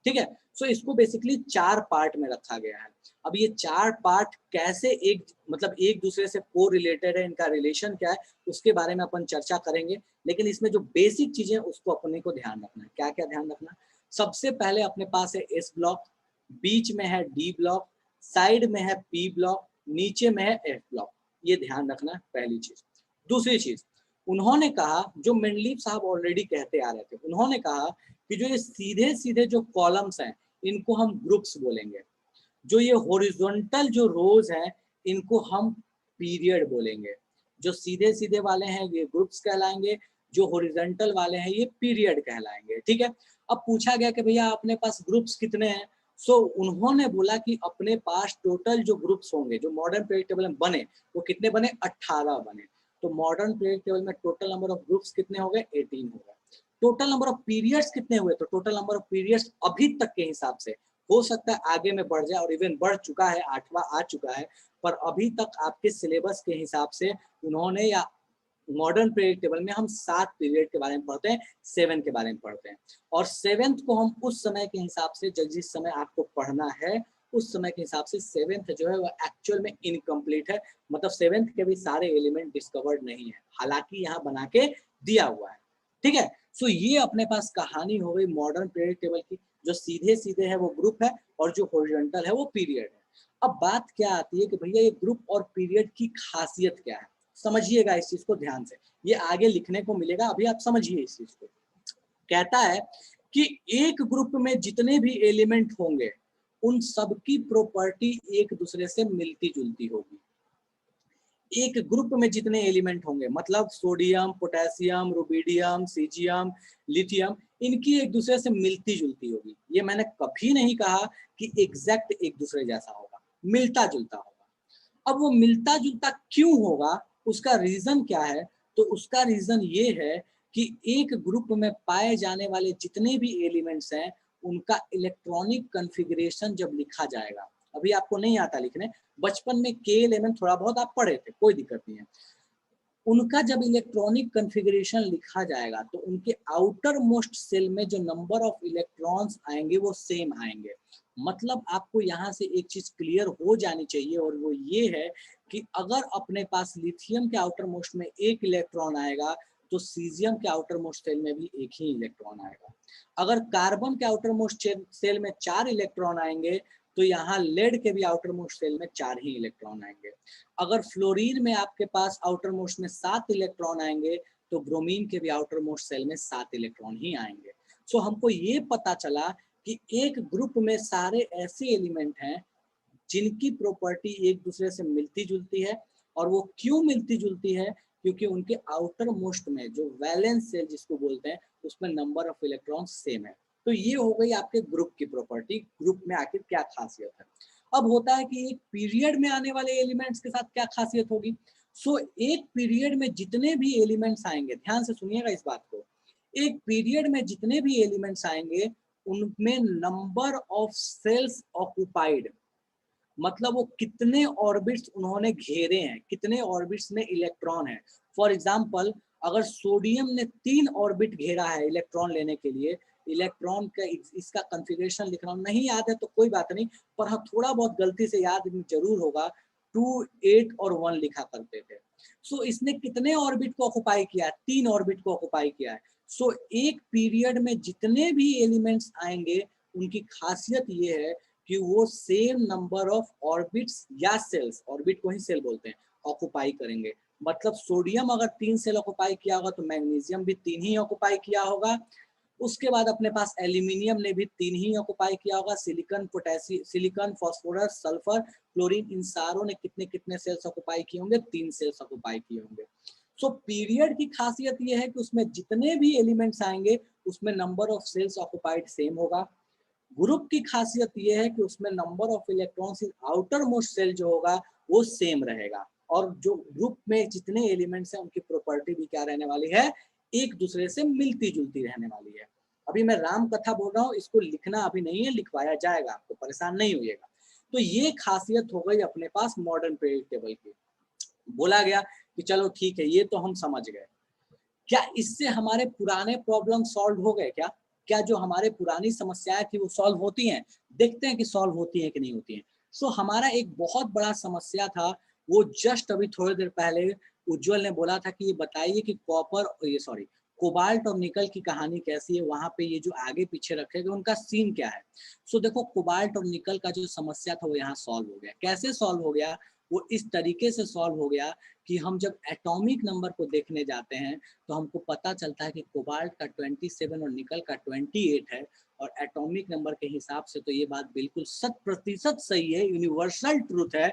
ठीक है? सो इसको बेसिकली 4 पार्ट में रखा गया है। अब ये 4 पार्ट कैसे एक दूसरे से को रिलेटेड है, इनका रिलेशन क्या है, उसके बारे में अपन चर्चा करेंगे। लेकिन इसमें जो बेसिक चीजें उसको अपने को ध्यान रखना है। क्या क्या ध्यान रखना? सबसे पहले अपने पास है एस ब्लॉक, बीच में है डी ब्लॉक, साइड में है पी ब्लॉक, नीचे में है एफ ब्लॉक। ये ध्यान रखना है पहली चीज। दूसरी चीज, उन्होंने कहा, जो मेंडलीव साहब ऑलरेडी कहते आ रहे थे, उन्होंने कहा कि जो ये सीधे सीधे जो कॉलम्स हैं इनको हम ग्रुप्स बोलेंगे, जो ये हॉरिजॉन्टल जो रोज हैं इनको हम पीरियड बोलेंगे, जो सीधे सीधे वाले हैं ये ग्रुप्स कहलाएंगे, जो हॉरिजॉन्टल वाले हैं ये पीरियड कहलाएंगे। ठीक है? अब पूछा गया कि भैया अपने पास ग्रुप्स कितने हैं? सो उन्होंने बोला कि अपने पास टोटल जो ग्रुप्स होंगे, जो मॉडर्न पीरियड टेबल में बने, वो कितने बने? 18 बने। तो मॉडर्न पीरियड टेबल में टोटल नंबर ऑफ ग्रुप्स कितने हो गए? 18 हो गए। टोटल नंबर ऑफ पीरियड्स कितने हुए? तो टोटल नंबर ऑफ पीरियड्स अभी तक के हिसाब से, हो सकता है आगे में बढ़ जाए और इवन बढ़ चुका है, 8वां आ चुका है, पर अभी तक आपके सिलेबस के हिसाब से उन्होंने, या मॉडर्न पीरियड टेबल में हम 7 पीरियड के बारे में पढ़ते हैं, 7 के बारे में पढ़ते हैं, और 7th को हम उस समय के हिसाब से, जिस समय आपको पढ़ना है उस समय के हिसाब से 7th जो है वो एक्चुअल में इनकम्प्लीट है, मतलब 7th के भी सारे एलिमेंट डिस्कवर्ड नहीं है, हालांकि यहाँ बना के दिया हुआ है। ठीक है? सो ये अपने पास कहानी हो गई मॉडर्न पीरियड टेबल की, जो सीधे सीधे है वो ग्रुप है और जो हॉरिजॉन्टल है वो पीरियड है। अब बात क्या आती है कि भैया ये ग्रुप और पीरियड की खासियत क्या है? समझिएगा इस चीज को ध्यान से, ये आगे लिखने को मिलेगा, अभी आप समझिए इस चीज को। कहता है कि एक ग्रुप में जितने भी एलिमेंट होंगे उन सबकी प्रॉपर्टी एक दूसरे से मिलती जुलती होगी। एक ग्रुप में जितने एलिमेंट होंगे, मतलब sodium, potassium, rubidium, caesium, lithium, इनकी एक दूसरे से मिलती जुलती होगी। ये मैंने कभी नहीं कहा कि एग्जैक्ट एक दूसरे जैसा होगा, मिलता जुलता होगा। अब वो मिलता जुलता क्यों होगा, उसका रीजन क्या है? तो उसका रीजन ये है कि एक ग्रुप में पाए जाने वाले जितने भी एलिमेंट्स हैं, उनका इलेक्ट्रॉनिक कॉन्फ़िगरेशन जब लिखा जाएगा, अभी आपको नहीं आता लिखने, बचपन में KLMN थोड़ा बहुत आप पढ़े थे, कोई दिक्कत नहीं है। उनका जब इलेक्ट्रॉनिक कॉन्फ़िगरेशन लिखा जाएगा तो उनके आउटर मोस्ट सेल में जो नंबर ऑफ इलेक्ट्रॉन्स आएंगे वो सेम आएंगे। मतलब आपको यहाँ से एक चीज क्लियर हो जानी चाहिए, और वो ये है कि अगर अपने पास लिथियम के आउटर मोस्ट में एक इलेक्ट्रॉन आएगा तो सीजियम के आउटर मोस्ट सेल में भी एक ही इलेक्ट्रॉन आएगा। अगर कार्बन के आउटर मोस्ट सेल में 4 इलेक्ट्रॉन आएंगे तो यहाँ लेड के भी आउटर मोस्ट सेल में 4 ही इलेक्ट्रॉन आएंगे। अगर फ्लोरीन में आपके पास आउटर मोस्ट में 7 इलेक्ट्रॉन आएंगे तो ब्रोमीन के भी आउटर मोस्ट सेल में 7 इलेक्ट्रॉन ही आएंगे। सो हमको ये पता चला कि एक ग्रुप में सारे ऐसे एलिमेंट हैं जिनकी प्रॉपर्टी एक दूसरे से मिलती जुलती है। और वो क्यों मिलती जुलती है? क्योंकि उनके आउटर मोस्ट में जो वैलेंस सेल जिसको बोलते हैं, उसमें नंबर ऑफ इलेक्ट्रॉन सेम है। तो ये हो गई आपके ग्रुप की प्रॉपर्टी, ग्रुप में आखिर क्या खासियत है। अब होता है कि एक पीरियड में आने वाले एलिमेंट्स के साथ क्या खासियत होगी। सो एक पीरियड में जितने भी एलिमेंट्स आएंगे, ध्यान से सुनिएगा इस बात को, एक पीरियड में जितने भी एलिमेंट्स आएंगे उनमें नंबर ऑफ सेल्स ऑक्युपाइड, मतलब वो कितने ऑर्बिट्स उन्होंने घेरे हैं, कितने ऑर्बिट्स में इलेक्ट्रॉन है। फॉर एग्जांपल, अगर सोडियम ने 3 ऑर्बिट घेरा है इलेक्ट्रॉन लेने के लिए, इलेक्ट्रॉन का इसका कॉन्फ़िगरेशन लिखना नहीं याद है तो कोई बात नहीं, पर हाँ थोड़ा बहुत गलती से याद जरूर होगा, 2, 8 और 1 लिखा करते थे। सो इसने कितने ऑर्बिट को ऑक्युपाई किया है? 3 ऑर्बिट को ऑक्युपाई किया है। सो एक पीरियड में जितने भी एलिमेंट्स आएंगे उनकी खासियत ये है कि वो सेम नंबर ऑफ ऑर्बिट्स या सेल्स, ऑर्बिट को ही सेल बोलते हैं, ऑक्युपाई करेंगे। मतलब सोडियम अगर 3 सेल ऑक्युपाई किया होगा तो मैग्नीशियम भी 3 ही ऑक्युपाई किया होगा। उसके बाद अपने पास एल्यूमिनियम ने भी 3 ही ऑक्युपाई किया होगा। Silicon, potassium, silicon, phosphorus, sulphur, chlorine, इन सारों ने कितने कितने सेल्स ऑक्युपाई किए होंगे? 3 सेल्स ऑक्युपाई किए होंगे। सो पीरियड की खासियत यह है कि उसमें जितने भी एलिमेंट्स आएंगे उसमें number of shells occupied same होगा। ग्रुप की खासियत यह है कि उसमें number of electrons in outermost shell जो होगा वो सेम रहेगा। और जो ग्रुप में जितने एलिमेंट्स हैं उनकी प्रॉपर्टी भी क्या रहने वाली है? एक दूसरे से मिलती जुलती रहने वाली है। अभी मैं राम कथा बोल रहा हूँ, इसको लिखना अभी नहीं है, लिखवाया जाएगा, आपको परेशान नहीं होइएगा। तो ये खासियत हो गई अपने पास मॉडर्न पीरियडिक टेबल की। बोला गया कि चलो ठीक है, ये तो हम समझ गए। क्या इससे हमारे पुराने प्रॉब्लम सॉल्व हो गए? क्या जो हमारे पुरानी समस्याएं थी वो सॉल्व होती हैं? देखते हैं कि सॉल्व होती हैं कि नहीं होती हैं। सो हमारा एक बहुत बड़ा समस्या था, वो जस्ट अभी थोड़ी देर पहले उज्जवल ने बोला था कि ये बताइए कि कोबाल्ट और निकल की कहानी कैसी है, वहां पे ये जो आगे पीछे रखे गए उनका सीन क्या है। सो देखो, कोबाल्ट और निकल का जो समस्या था वो यहाँ सॉल्व हो गया। कैसे सॉल्व हो गया? वो इस तरीके से सॉल्व हो गया कि हम जब एटॉमिक नंबर को देखने जाते हैं तो हमको पता चलता है कि कोबाल्ट का 27 और निकल का 28 है। और एटॉमिक नंबर के हिसाब से तो ये बात बिल्कुल 100% सही है, यूनिवर्सल ट्रूथ है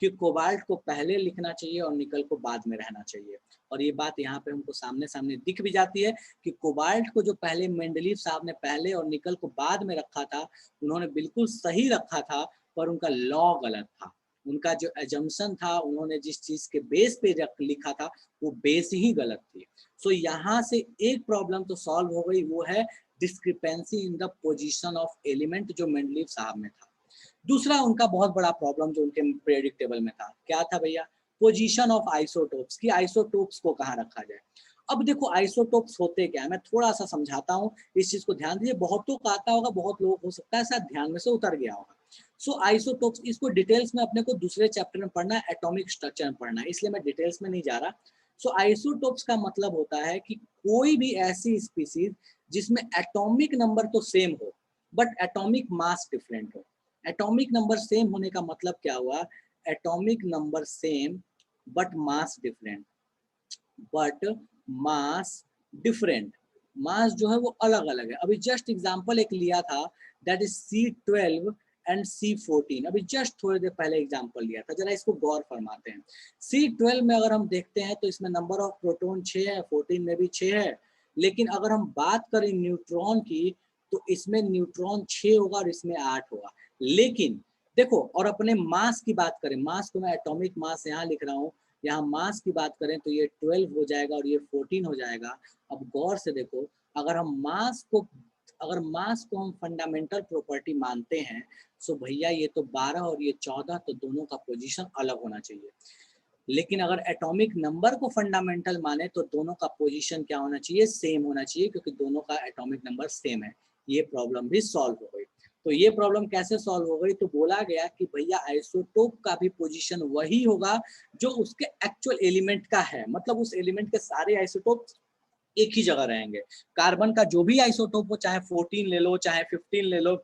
कि कोबाल्ट को पहले लिखना चाहिए और निकल को बाद में रहना चाहिए। और ये बात यहाँ पे हमको सामने सामने दिख भी जाती है कि कोबाल्ट को जो पहले मेंडलीव साहब ने पहले और निकल को बाद में रखा था, उन्होंने बिल्कुल सही रखा था, पर उनका लॉ गलत था। उनका जो एजम्पशन था, उन्होंने जिस चीज के बेस पे लिखा था वो बेस ही गलत थी। सो यहाँ से एक प्रॉब्लम तो सॉल्व हो गई, वो है discrepancy in the position of element, जो मेंडलीव साहब में था। दूसरा उनका बहुत बड़ा प्रॉब्लम जो उनके पीरियडिक टेबल में था, क्या था भैया? पोजीशन ऑफ आइसोटोप्स, की आइसोटोप्स को कहाँ रखा जाए। अब देखो आइसोटोप्स होते क्या है, मैं थोड़ा सा समझाता हूँ, इस चीज को ध्यान दीजिए। बहुतों को आता होगा, बहुत लोग हो सकता है शायद ध्यान में से उतर गया होगा। सो आइसोटोप्स, इसको डिटेल्स में अपने को दूसरे चैप्टर में पढ़ना है, एटॉमिक स्ट्रक्चर में पढ़ना है, इसलिए मैं डिटेल्स में नहीं जा रहा। सो आइसोटोप्स का मतलब होता है कि कोई भी ऐसी स्पीसीज जिसमें एटॉमिक नंबर तो सेम हो बट एटॉमिक मास डिफरेंट हो। एटॉमिक नंबर सेम होने का मतलब क्या हुआ? Atomic number same but mass different, but mass different, mass जो है वो अलग अलग है। अभी जस्ट एग्जांपल एक लिया था, that is C12 and C14, अभी जस्ट थोड़ी देर पहले एग्जांपल लिया था, जरा इसको गौर फरमाते हैं। C12 में अगर हम देखते हैं तो इसमें नंबर ऑफ प्रोटॉन 6 है, 14 में भी 6 है, लेकिन अगर हम बात करें न्यूट्रॉन की तो इसमें न्यूट्रॉन 6 होगा और इसमें 8 होगा। लेकिन देखो, और अपने मास की बात करें, मास को मैं एटॉमिक मास यहाँ लिख रहा हूँ, यहाँ मास की बात करें तो ये 12 हो जाएगा और ये 14 हो जाएगा। अब गौर से देखो, अगर मास को हम फंडामेंटल प्रॉपर्टी मानते हैं तो भैया ये तो 12 और ये 14, तो दोनों का पोजीशन अलग होना चाहिए। लेकिन अगर एटॉमिक नंबर को फंडामेंटल माने तो दोनों का पोजीशन क्या होना चाहिए, सेम होना चाहिए, क्योंकि दोनों का एटॉमिक नंबर सेम है। ये प्रॉब्लम भी सॉल्व हो गई। तो ये प्रॉब्लम कैसे सॉल्व हो गई, तो बोला गया कि भैया आइसोटोप का भी पोजीशन वही होगा जो उसके एक्चुअल एलिमेंट का है, मतलब उस एलिमेंट के सारे आइसोटोप एक ही जगह रहेंगे। कार्बन का जो भी आइसोटोप हो, चाहे 14 ले लो, चाहे 15 ले लो,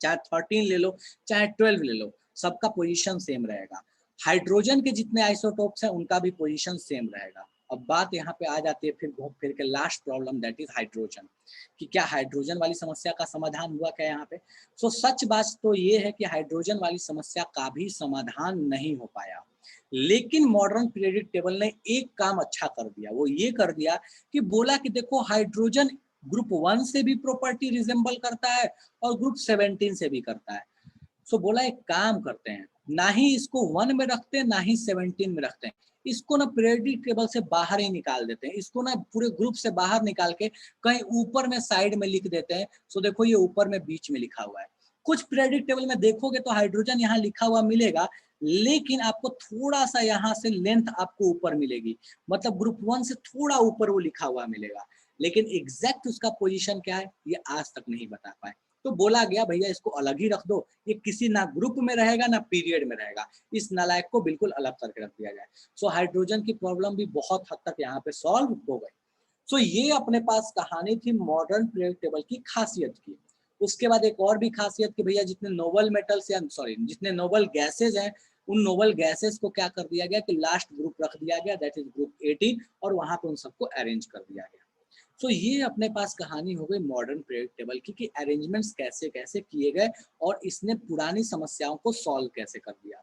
चाहे 13 ले लो, चाहे 12 ले लो, सबका पोजीशन सेम रहेगा। हाइड्रोजन के जितने आइसोटोप्स हैं उनका भी पोजीशन सेम रहेगा। अब बात यहाँ पे आ जाती है फिर घूम फिर के last problem, that is hydrogen, कि क्या हाइड्रोजन वाली समस्या का समाधान हुआ क्या यहाँ पे। सो सच बात तो ये है कि हाइड्रोजन वाली समस्या का भी समाधान नहीं हो पाया, लेकिन मॉडर्न पीरियोडिक टेबल ने एक काम अच्छा कर दिया। वो ये कर दिया कि बोला कि देखो, हाइड्रोजन ग्रुप 1 से भी प्रॉपर्टी रिजेंबल करता है और ग्रुप 17 से भी करता है। सो बोला एक काम करते हैं, ना ही इसको 1 में रखते हैं, ना ही 17 में रखते हैं, इसको ना पीरियोडिक टेबल से बाहर ही निकाल देते हैं, इसको ना पूरे ग्रुप से बाहर निकाल के कहीं ऊपर में साइड में लिख देते हैं। सो देखो, ये ऊपर में बीच में लिखा हुआ है। कुछ पीरियोडिक टेबल में देखोगे तो हाइड्रोजन यहाँ लिखा हुआ मिलेगा, लेकिन आपको थोड़ा सा यहाँ से लेंथ आपको ऊपर मिलेगी, मतलब ग्रुप 1 से थोड़ा ऊपर वो लिखा हुआ मिलेगा, लेकिन एग्जैक्ट उसका पोजीशन क्या है ये आज तक नहीं बता पाए। तो बोला गया भैया इसको अलग ही रख दो, ये किसी ना ग्रुप में रहेगा ना पीरियड में रहेगा, इस नालायक को बिल्कुल अलग करके रख दिया जाए। सो हाइड्रोजन की प्रॉब्लम भी बहुत हद तक यहाँ पे सॉल्व हो गई। सो ये अपने पास कहानी थी मॉडर्न पीरियोडिक टेबल की खासियत की। उसके बाद एक और भी खासियत कि भैया जितने नोबल मेटल्स या जितने नोबल गैसेज हैं, उन नोबल गैसेज को क्या कर दिया गया कि लास्ट ग्रुप रख दिया गया, दैट इज ग्रुप 18, और वहां पे उन सबको अरेंज कर दिया गया। तो ये अपने पास कहानी हो गई मॉडर्न पीरियोडिक टेबल की कि अरेंजमेंट्स कैसे कैसे किए गए और इसने पुरानी समस्याओं को सॉल्व कैसे कर दिया।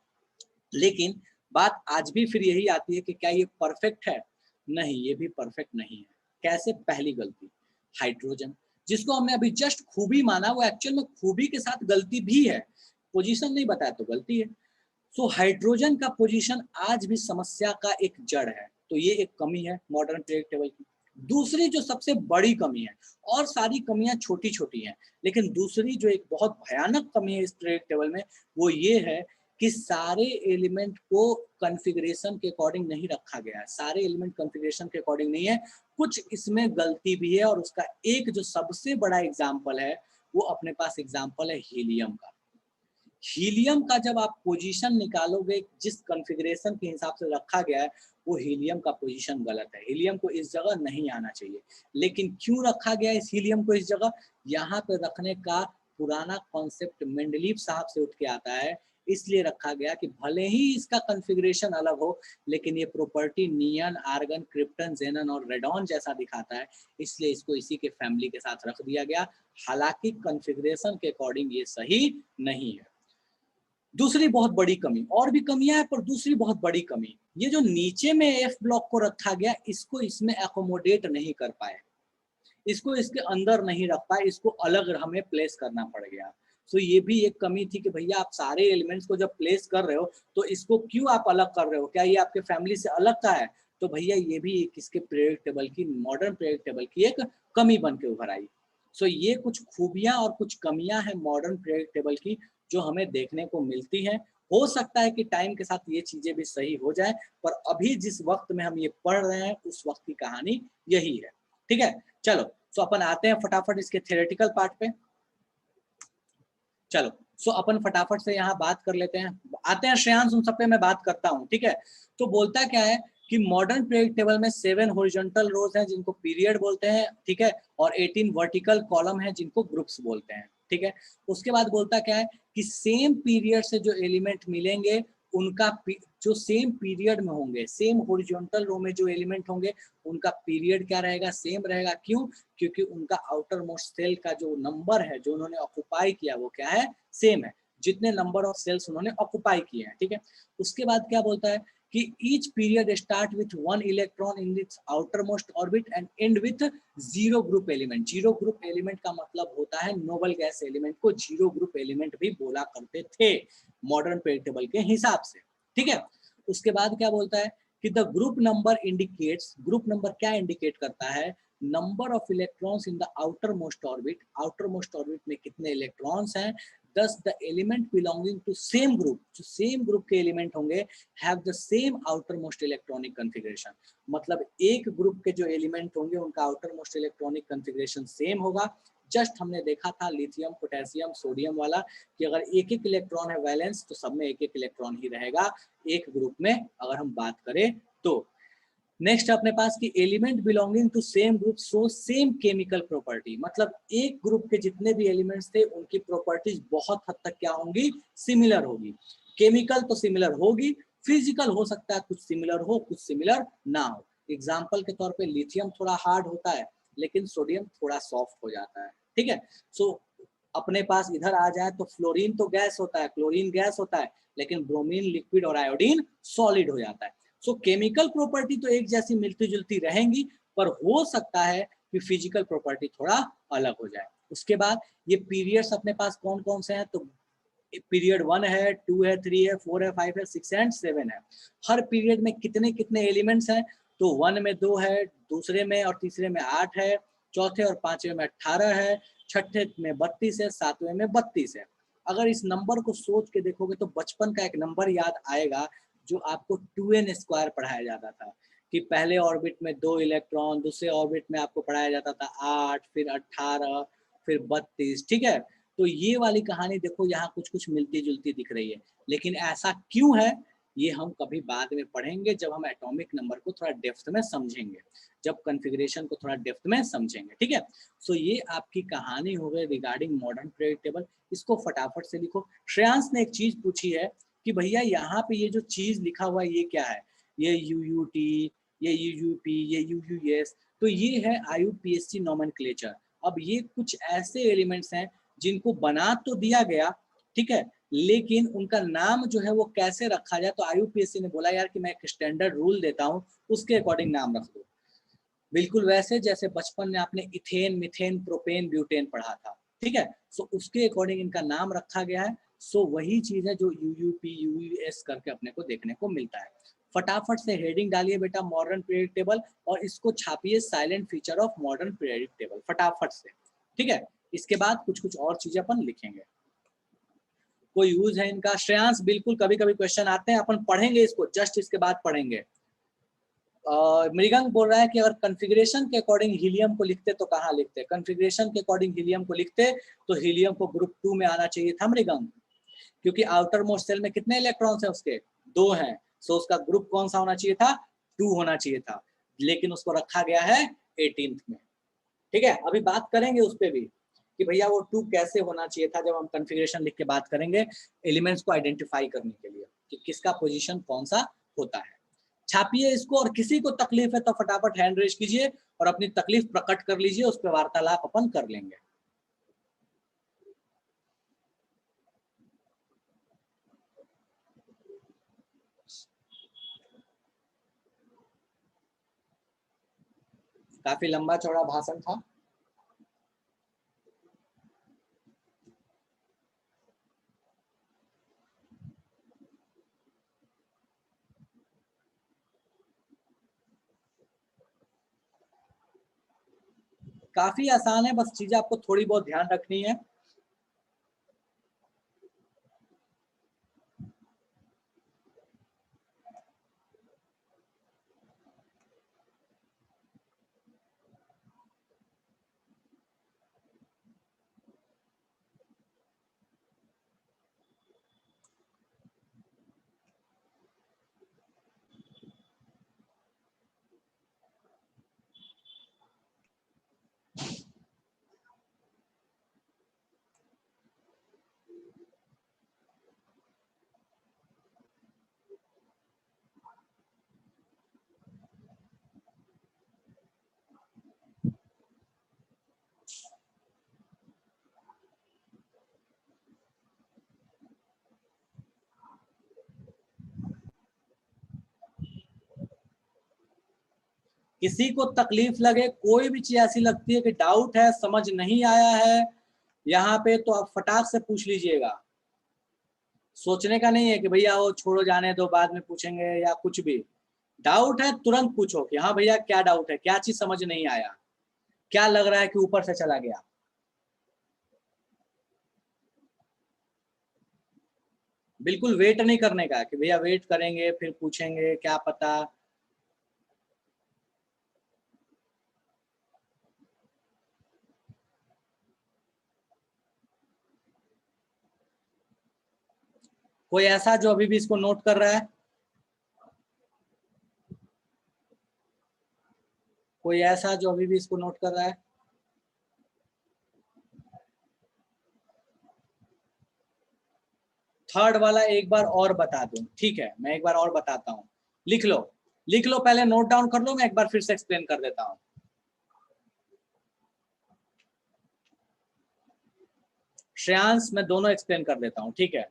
लेकिन बात आज भी फिर यही आती है कि क्या ये परफेक्ट है? नहीं, ये भी परफेक्ट नहीं है। कैसे? पहली गलती, हाइड्रोजन जिसको हमने अभी जस्ट खूबी माना, वो एक्चुअल में खूबी के साथ गलती भी है। पोजीशन नहीं बताया तो गलती है। सो हाइड्रोजन का पोजीशन आज भी समस्या का एक जड़ है, तो ये एक कमी है मॉडर्न पीरियोडिक टेबल की। दूसरी जो सबसे बड़ी कमी है, और सारी कमियां छोटी छोटी हैं, लेकिन दूसरी जो एक बहुत भयानक कमी है इस पीरियोडिक टेबल में, वो ये है कि सारे एलिमेंट को कॉन्फ़िगरेशन के अकॉर्डिंग नहीं रखा गया है। सारे एलिमेंट कॉन्फ़िगरेशन के अकॉर्डिंग नहीं है, कुछ इसमें गलती भी है, और उसका एक जो सबसे बड़ा एग्जाम्पल है वो अपने पास एग्जाम्पल है हीलियम का। हीलियम का जब आप पोजीशन निकालोगे जिस कॉन्फ़िगरेशन के हिसाब से रखा गया है, वो हीलियम का पोजीशन गलत है। हीलियम को इस जगह नहीं आना चाहिए, लेकिन क्यों रखा गया इस हीलियम को इस जगह? यहाँ पे रखने का पुराना कॉन्सेप्ट मेंडलीव साहब से उठ के आता है, इसलिए रखा गया कि भले ही इसका कॉन्फ़िगरेशन अलग हो, लेकिन ये प्रॉपर्टी नियन, आर्गन, क्रिप्टन, जेनन और रेडॉन जैसा दिखाता है, इसलिए इसको इसी के फैमिली के साथ रख दिया गया। हालांकि कॉन्फ़िगरेशन के अकॉर्डिंग ये सही नहीं है। दूसरी बहुत बड़ी कमी, और भी कमियां हैं पर दूसरी बहुत बड़ी कमी, ये जो नीचे में एफ ब्लॉक को रखा गया, इसको इसमें एकोमोडेट नहीं कर पाए, इसको इसके अंदर नहीं रख पाए, इसको अलग हमें प्लेस करना पड़ गया। सो ये भी एक कमी थी कि भैया आप सारे एलिमेंट्स को जब प्लेस कर रहे हो तो इसको क्यों आप अलग कर रहे हो? क्या ये आपके फैमिली से अलग का है? तो भैया ये भी एक इसके पीरियोडिक टेबल की, मॉडर्न पीरियोडिक टेबल की एक कमी बन के उभर आई। सो ये कुछ खूबियां और कुछ कमियां हैं मॉडर्न पीरियोडिक टेबल की जो हमें देखने को मिलती हैं। हो सकता है कि टाइम के साथ ये चीजें भी सही हो जाए, पर अभी जिस वक्त में हम ये पढ़ रहे हैं उस वक्त की कहानी यही है। ठीक है, चलो सो अपन आते हैं फटाफट इसके थ्योरेटिकल पार्ट पे। चलो सो अपन फटाफट से यहाँ बात कर लेते हैं, आते हैं श्रेयांश, उन सब पे मैं बात करता हूँ। ठीक है, तो बोलता क्या है कि मॉडर्न पीरियोडिक टेबल में 7 हॉरिजॉन्टल रोज हैं जिनको पीरियड बोलते हैं, ठीक है, और 18 वर्टिकल कॉलम हैं जिनको ग्रुप्स बोलते हैं। ठीक है, उसके बाद बोलता क्या है कि सेम पीरियड से जो एलिमेंट मिलेंगे उनका जो सेम पीरियड में होंगे, सेम हॉरिजॉन्टल रो में जो एलिमेंट होंगे उनका पीरियड क्या रहेगा? सेम रहेगा। क्यों? क्योंकि उनका आउटर मोस्ट सेल का जो नंबर है जो उन्होंने ऑक्युपाई किया वो क्या है? सेम है। जितने नंबर ऑफ सेल्स उन्होंने ऑक्युपाई किए हैं, ठीक है। उसके बाद क्या बोलता है कि each period start with 1 electron in its outer most orbit and and with zero group element. Zero group element का मतलब होता है नोबल गैस एलिमेंट को जीरो ग्रुप एलिमेंट भी बोला करते थे मॉडर्न पीरियड टेबल के हिसाब से, ठीक है। उसके बाद क्या बोलता है कि the group number indicates, group number क्या इंडिकेट करता है, number of electrons in the outer most orbit, outer most orbit में कितने इलेक्ट्रॉन्स हैं। Thus the element belonging to same group, जो सेम ग्रुप के एलिमेंट होंगे, have the same outermost electronic configuration, मतलब एक ग्रुप के जो एलिमेंट होंगे उनका आउटरमोस्ट इलेक्ट्रॉनिक कॉन्फ़िगरेशन सेम होगा। जस्ट हमने देखा था लिथियम, पोटेशियम, सोडियम वाला कि अगर एक एक इलेक्ट्रॉन है वैलेंस तो सब में एक एक इलेक्ट्रॉन ही रहेगा एक ग्रुप में, अगर हम बात करें तो। नेक्स्ट अपने पास की element belonging to same group so same chemical property, मतलब एक ग्रुप के जितने भी एलिमेंट्स थे उनकी प्रॉपर्टीज बहुत हद तक क्या होंगी, सिमिलर होगी। केमिकल तो सिमिलर होगी, फिजिकल हो सकता है कुछ सिमिलर हो कुछ सिमिलर ना हो। एग्जाम्पल के तौर पे लिथियम थोड़ा हार्ड होता है लेकिन सोडियम थोड़ा सॉफ्ट हो जाता है, ठीक है। सो अपने पास इधर आ जाए तो फ्लोरीन तो गैस होता है, क्लोरीन गैस होता है, लेकिन ब्रोमीन लिक्विड और आयोडीन सॉलिड हो जाता है। सो केमिकल प्रॉपर्टी तो एक जैसी मिलती जुलती रहेंगी, पर हो सकता है कि फिजिकल प्रॉपर्टी थोड़ा अलग हो जाए। उसके बाद ये पीरियड्स अपने पास कौन कौन से हैं, तो पीरियड 1 है, 2 है, 3 है, 4 है, 5 है, 6 एंड 7 है। हर पीरियड में कितने कितने एलिमेंट्स हैं, तो 1 में 2 है, दूसरे में और तीसरे में 8 है, चौथे और पांचवें में 18 है, छठे में 32 है, सातवें में 32 है। अगर इस नंबर को सोच के देखोगे तो बचपन का एक नंबर याद आएगा जो आपको 2n² पढ़ाया जाता था, कि पहले ऑर्बिट में 2 इलेक्ट्रॉन, दूसरे ऑर्बिट में आपको पढ़ाया जाता था 8, फिर 18, फिर 32, ठीक है। तो ये वाली कहानी देखो यहाँ कुछ कुछ मिलती जुलती दिख रही है, लेकिन ऐसा क्यों है ये हम कभी बाद में पढ़ेंगे जब हम एटॉमिक नंबर को थोड़ा डेप्थ में समझेंगे, जब कॉन्फ़िगरेशन को थोड़ा डेप्थ में समझेंगे, ठीक है। सो ये आपकी कहानी हो गई रिगार्डिंग मॉडर्न पीरियड टेबल। इसको फटाफट से लिखो। श्रेयांश ने एक चीज पूछी है कि भैया यहाँ पे ये जो चीज लिखा हुआ है ये क्या है, ये UUT, ये UUP, ये UUS, तो ये है IUPAC नोमेनक्लेचर। अब ये कुछ ऐसे एलिमेंट्स हैं जिनको बना तो दिया गया, ठीक है, लेकिन उनका नाम जो है वो कैसे रखा जाए, तो IUPAC ने बोला यार कि मैं एक स्टैंडर्ड रूल देता हूँ, उसके अकॉर्डिंग नाम रख दो। बिल्कुल वैसे जैसे बचपन में आपने इथेन, मिथेन, प्रोपेन, ब्यूटेन पढ़ा था, ठीक है। सो उसके अकॉर्डिंग इनका नाम रखा गया है। सो वही चीज है जो UUP, UUS करके अपने को देखने को मिलता है। फटाफट से हेडिंग डालिए बेटा मॉडर्न पीरियड टेबल, और इसको छापिए silent feature of modern period table, फटाफट से, ठीक है। इसके बाद कुछ कुछ और चीजें अपन लिखेंगे। कोई यूज है इनका श्रेयांश, बिल्कुल कभी कभी क्वेश्चन आते हैं, अपन पढ़ेंगे इसको, जस्ट इसके बाद पढ़ेंगे। मृगंक बोल रहा है कि अगर कॉन्फ़िगरेशन के अकॉर्डिंग हीलियम को लिखते तो कहाँ लिखते, कॉन्फ़िगरेशन के अकॉर्डिंग हीलियम को लिखते तो हीलियम को ग्रुप 2 में आना चाहिए था मृगंक, क्योंकि आउटर मोस्ट सेल में कितने इलेक्ट्रॉन्स हैं उसके, 2 हैं। सो उसका ग्रुप कौन सा होना चाहिए था, 2 होना चाहिए था, लेकिन उसको रखा गया है 18th में, ठीक है। अभी बात करेंगे उस पर भी कि भैया वो 2 कैसे होना चाहिए था, जब हम कॉन्फ़िगरेशन लिख के बात करेंगे एलिमेंट्स को आइडेंटिफाई करने के लिए कि किसका पोजीशन कौन सा होता है। छापिए इसको, और किसी को तकलीफ है तो फटाफट हैंड रेज कीजिए और अपनी तकलीफ प्रकट कर लीजिए, उस पर वार्तालाप अपन कर लेंगे। काफी लंबा चौड़ा भाषण था। काफी आसान है, बस चीजें आपको थोड़ी बहुत ध्यान रखनी है। किसी को तकलीफ लगे, कोई भी चीज ऐसी लगती है कि डाउट है, समझ नहीं आया है यहाँ पे, तो आप फटाक से पूछ लीजिएगा। सोचने का नहीं है कि भैया वो छोड़ो जाने दो बाद में पूछेंगे या कुछ भी। डाउट है तुरंत पूछो कि हाँ भैया क्या डाउट है, क्या चीज समझ नहीं आया, क्या लग रहा है कि ऊपर से चला गया। बिल्कुल वेट नहीं करने का कि भैया वेट करेंगे फिर पूछेंगे, क्या पता। कोई ऐसा जो अभी भी इसको नोट कर रहा है? कोई ऐसा जो अभी भी इसको नोट कर रहा है? थर्ड वाला एक बार और बता दूं, ठीक है, मैं एक बार और बताता हूं। लिख लो, लिख लो, पहले नोट डाउन कर लो, मैं एक बार फिर से एक्सप्लेन कर देता हूं। श्रेयांश मैं दोनों एक्सप्लेन कर देता हूं, ठीक है।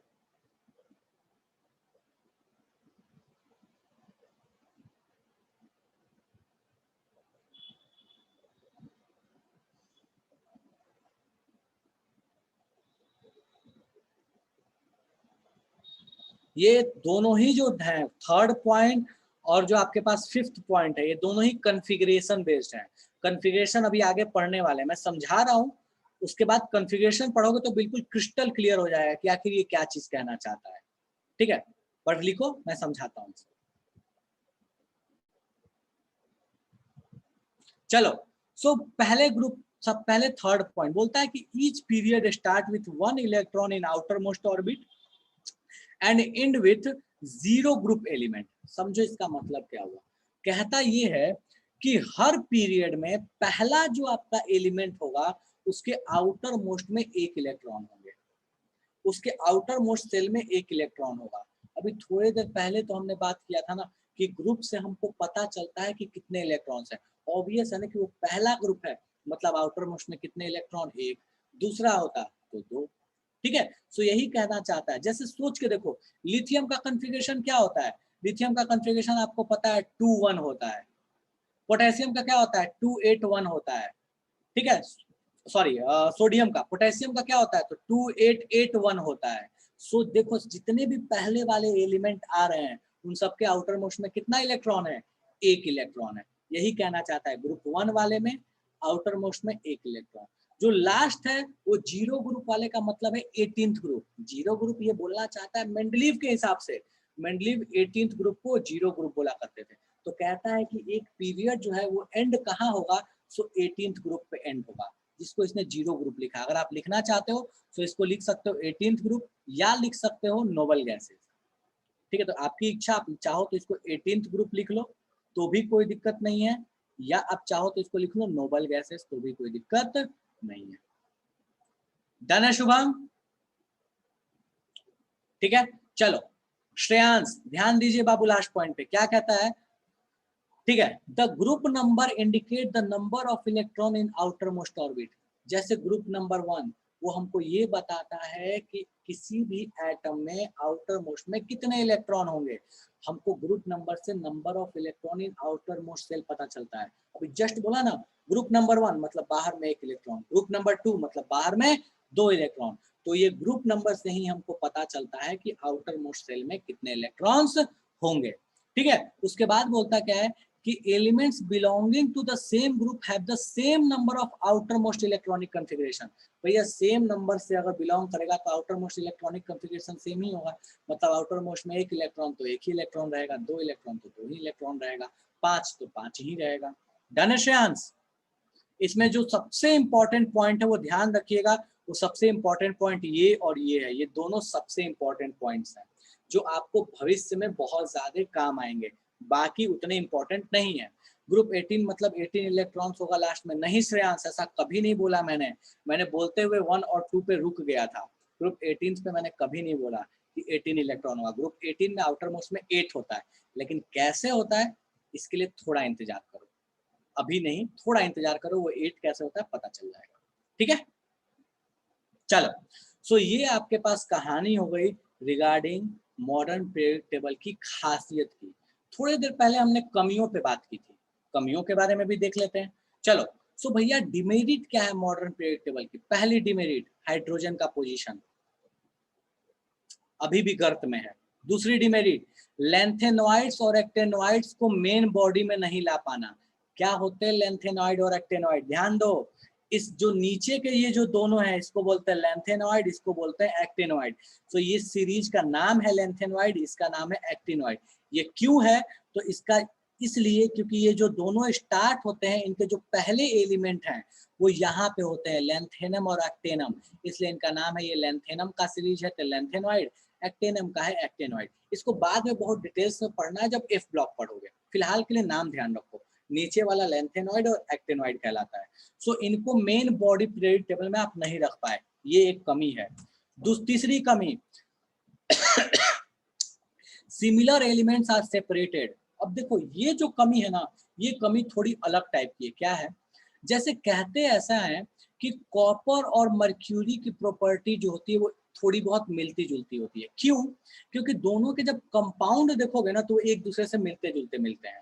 ये दोनों ही जो है थर्ड पॉइंट और जो आपके पास फिफ्थ पॉइंट है, ये दोनों ही कॉन्फ़िगरेशन बेस्ड है। कॉन्फ़िगरेशन अभी आगे पढ़ने वाले हैं, मैं समझा रहा हूँ, उसके बाद कॉन्फ़िगरेशन पढ़ोगे तो बिल्कुल क्रिस्टल क्लियर हो जाएगा कि आखिर ये क्या चीज कहना चाहता है। ठीक है, पढ़ लिखो, मैं समझाता हूँ। चलो, सो पहले ग्रुप, सब पहले थर्ड पॉइंट बोलता है कि each period start with one electron in outer most orbit and and with zero group element. समझो इसका मतलब क्या हुआ। कहता ये है कि हर पीरियड में पहला जो आपका एलिमेंट होगा उसके आउटर मोस्ट में एक इलेक्ट्रॉन होंगे, उसके आउटर मोस्ट सेल में एक इलेक्ट्रॉन होगा। अभी थोड़ी देर पहले तो हमने बात किया था ना कि ग्रुप से हमको पता चलता है कि कितने इलेक्ट्रॉन्स हैं। ऑब्वियस है ना कि वो पहला ग्रुप है, मतलब आउटर मोस्ट में कितने इलेक्ट्रॉन, एक। दूसरा होता तो दो। ठीक है, सो यही कहना चाहता है। जैसे सोच के देखो, लिथियम का कॉन्फ़िगरेशन क्या होता है? लिथियम का कॉन्फ़िगरेशन आपको पता है 2-1 होता है। पोटेशियम का क्या होता है? 2-8-1 होता है। ठीक है, सॉरी, सोडियम का, पोटेशियम का क्या होता है? तो 2-8-8-1 होता है। सो देखो जितने भी पहले वाले एलिमेंट आ रहे हैं उन सबके आउटर मोस्ट में कितना इलेक्ट्रॉन है? एक इलेक्ट्रॉन है। यही कहना चाहता है, ग्रुप 1 वाले में आउटर मोस्ट में एक इलेक्ट्रॉन। जो लास्ट है वो जीरो ग्रुप वाले का मतलब है 18th ग्रुप। जीरो ग्रुप ये बोलना चाहता है मेंडलीव के हिसाब से, मेंडलीव 18th ग्रुप को जीरो ग्रुप बोला करते थे। तो कहता है कि एक पीरियड जो है वो एंड कहाँ होगा? सो 18th ग्रुप पे एंड होगा, जिसको इसने जीरो ग्रुप लिखा। अगर आप लिखना चाहते हो तो इसको लिख सकते हो 18th ग्रुप या लिख सकते हो नोबल गैसेस। ठीक है, तो आपकी इच्छा, आप चाहो तो इसको 18th ग्रुप लिख लो तो भी कोई दिक्कत नहीं है, या आप चाहो तो इसको लिख लो नोबल गैसेस तो भी कोई दिक्कत नहीं है। डन है शुभम? ठीक है, चलो श्रेयांश ध्यान दीजिए बाबू, लास्ट पॉइंट पे क्या कहता है। ठीक है, the group number indicate the number of electron in outer most orbit. जैसे ग्रुप नंबर 1 वो हमको ये बताता है कि किसी भी एटम में आउटर मोस्ट में कितने इलेक्ट्रॉन होंगे। हमको ग्रुप नंबर से number of electron in outermost shell पता चलता है। अभी जस्ट बोला ना, ग्रुप नंबर 1 मतलब बाहर में एक इलेक्ट्रॉन, ग्रुप नंबर 2 मतलब बाहर में दो इलेक्ट्रॉन। तो ये ग्रुप नंबर से ही हमको पता चलता है कि आउटर मोस्ट सेल में कितने इलेक्ट्रॉन्स होंगे। ठीक है, उसके बाद बोलता क्या है कि elements belonging to the same group have the same number of outermost electronic configuration। भैया सेम नंबर से अगर बिलोंग करेगा तो outermost electronic configuration same ही होगा। मतलब आउटर मोस्ट में एक इलेक्ट्रॉन तो एक ही इलेक्ट्रॉन रहेगा, दो इलेक्ट्रॉन तो दो ही इलेक्ट्रॉन रहेगा, पांच तो पांच ही रहेगा। डन है श्रेयांश? इसमें जो सबसे इंपॉर्टेंट पॉइंट है वो ध्यान रखिएगा, वो सबसे इंपॉर्टेंट पॉइंट ये और ये है, ये दोनों सबसे इंपॉर्टेंट पॉइंट्स हैं जो आपको भविष्य में बहुत ज्यादा काम आएंगे, बाकी उतने इंपॉर्टेंट नहीं है। ग्रुप 18 मतलब 18 इलेक्ट्रॉन्स होगा लास्ट में। नहीं श्रेयांश, ऐसा कभी नहीं बोला मैंने बोलते हुए 1 और 2 पे रुक गया था। ग्रुप 18 पे मैंने कभी नहीं बोला कि 18 इलेक्ट्रॉन होगा। ग्रुप 18 में आउटर मोस्ट में 8 होता है, लेकिन कैसे होता है इसके लिए थोड़ा इंतजार करो, अभी नहीं, थोड़ा इंतजार करो, वो 8 कैसे होता है पता चल जाएगा। ठीक है, चलो, सो ये आपके पास कहानी हो गई रिगार्डिंग मॉडर्न पीरियड टेबल की खासियत की। थोड़ी देर पहले हमने कमियों पे बात की थी, कमियों के बारे में भी देख लेते हैं। चलो, सो भैया डिमेरिट क्या है मॉडर्न पीरियड टेबल की? पहली डिमेरिट, हाइड्रोजन का पोजीशन अभी भी गर्त में है। दूसरी डिमेरिट, लेंथेनॉइड्स और एक्टेनॉइड्स को मेन बॉडी में नहीं ला पाना। क्या होते हैं लेंथेनॉइड और एक्टेनॉइड? ध्यान दो, इस जो नीचे के ये जो दोनों हैं इसको बोलते हैं लेंथेनॉइड, इसको बोलते हैं एक्टिनॉइड। तो ये सीरीज का नाम है लेंथेनॉइड, इसका नाम है एक्टिनॉइड। ये क्यों है? तो इसका इसलिए क्योंकि ये जो दोनों स्टार्ट होते हैं, इनके जो पहले एलिमेंट हैं वो यहाँ पे होते हैं, लेंथेनम और एक्टेनम, इसलिए इनका नाम है, ये लेंथेनम का सीरीज है तो लेंथेनॉइड, एक्टेनम का है एक्टेनॉइड। इसको बाद में बहुत डिटेल्स में पढ़ना है जब एफ ब्लॉक पढ़ोगे, फिलहाल के लिए नाम ध्यान रखो, नीचे वाला लेंथेनॉइड और एक्टेनॉइड कहलाता है। सो इनको मेन बॉडी पीरियड टेबल में आप नहीं रख पाए, ये एक कमी है। तीसरी कमी, सिमिलर एलिमेंट्स आर सेपरेटेड। अब देखो ये जो कमी है ना, ये कमी थोड़ी अलग टाइप की है। क्या है? जैसे कहते ऐसा है कि कॉपर और मर्क्यूरी की प्रॉपर्टी जो होती है वो थोड़ी बहुत मिलती जुलती होती है। क्यों? क्योंकि दोनों के जब कंपाउंड देखोगे ना तो एक दूसरे से मिलते जुलते मिलते हैं।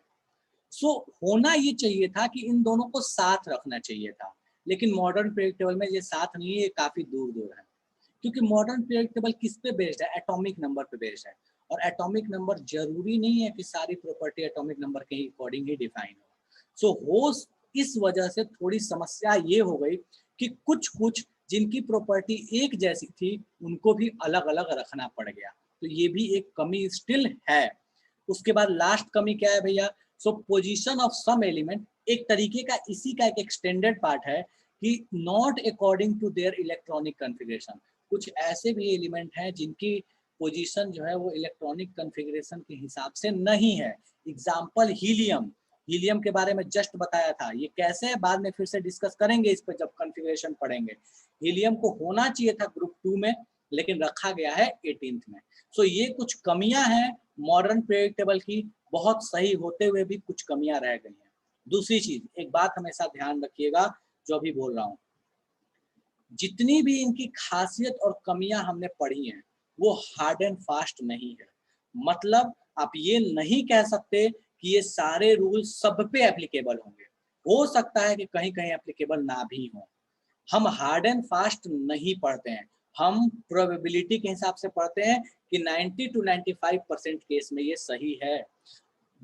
सो होना ये चाहिए था कि इन दोनों को साथ रखना चाहिए था, लेकिन मॉडर्न पीरियड टेबल में ये साथ नहीं है, ये काफी दूर दूर है। क्योंकि मॉडर्न पीरियड टेबल किस पे बेस्ड है? एटॉमिक नंबर पे बेस्ड है, और एटॉमिक नंबर जरूरी नहीं है कि सारी प्रॉपर्टी एटॉमिक नंबर के अकॉर्डिंग ही डिफाइन हो। सो हो इस वजह से थोड़ी समस्या ये हो गई कि कुछ कुछ जिनकी प्रॉपर्टी एक जैसी थी उनको भी अलग अलग रखना पड़ गया, तो ये भी एक कमी स्टिल है। उसके बाद लास्ट कमी क्या है भैया? So position of some element, एक तरीके का इसी का एक एक्सटेंडेड पार्ट है कि not according to their electronic configuration. कुछ ऐसे भी एलिमेंट हैं जिनकी पोजीशन जो है वो इलेक्ट्रॉनिक कॉन्फ़िगरेशन के हिसाब से नहीं है। एग्जांपल हीलियम, हीलियम के बारे में जस्ट बताया था, ये कैसे है बाद में फिर से डिस्कस करेंगे इस पर जब कॉन्फ़िगरेशन पढ़ेंगे। हीलियम को होना चाहिए था ग्रुप 2 में, लेकिन रखा गया है 18th में। सो ये कुछ कमियां हैं मॉडर्न पीरियड टेबल की, बहुत सही होते हुए भी कुछ कमियां रह गई हैं। दूसरी चीज, एक बात हमेशा ध्यान रखिएगा जो अभी बोल रहा हूँ, जितनी भी इनकी खासियत और कमियां हमने पढ़ी हैं वो हार्ड एंड फास्ट नहीं है। मतलब आप ये नहीं कह सकते कि ये सारे रूल सब पे एप्लीकेबल होंगे, हो सकता है कि कहीं कहीं एप्लीकेबल ना भी हो। हम हार्ड एंड फास्ट नहीं पढ़ते हैं, हम प्रोबेबिलिटी के हिसाब से पढ़ते हैं कि 90 to 95% केस में ये सही है।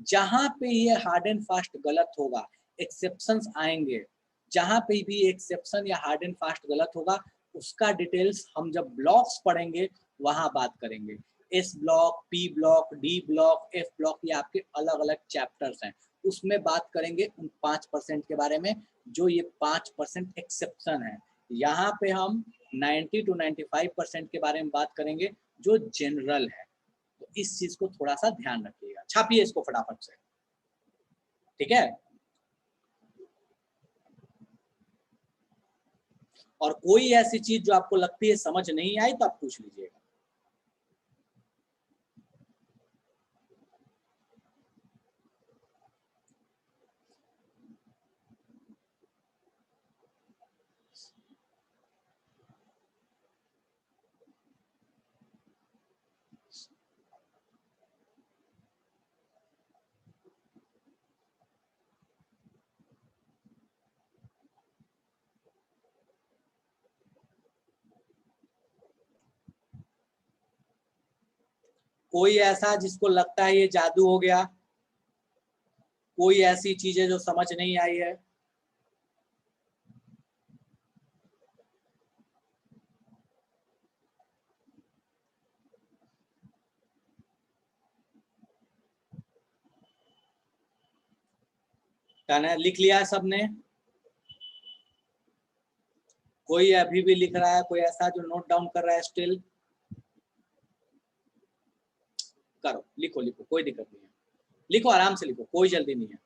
जहां पे ये हार्ड एंड फास्ट गलत होगा, एक्सेप्शंस आएंगे, जहां पे भी एक्सेप्शन या हार्ड एंड फास्ट गलत होगा उसका डिटेल्स हम जब ब्लॉक्स पढ़ेंगे वहां बात करेंगे। S block, P block, D block, F block, ये आपके अलग अलग चैप्टर्स हैं, उसमें बात करेंगे उन 5% के बारे में, जो ये 5% एक्सेप्शन है। यहाँ पे हम 90 to 95% के बारे में बात करेंगे जो जनरल है। तो इस चीज को थोड़ा सा ध्यान रखिएगा, छापिए इसको फटाफट से, ठीक है? और कोई ऐसी चीज जो आपको लगती है समझ नहीं आई तो आप पूछ लीजिएगा। कोई ऐसा जिसको लगता है ये जादू हो गया? कोई ऐसी चीजें जो समझ नहीं आई है? लिख लिया है सबने? कोई अभी भी लिख रहा है? कोई ऐसा जो नोट डाउन कर रहा है स्टिल? करो, लिखो लिखो, कोई दिक्कत नहीं है, लिखो आराम से लिखो, कोई जल्दी नहीं है।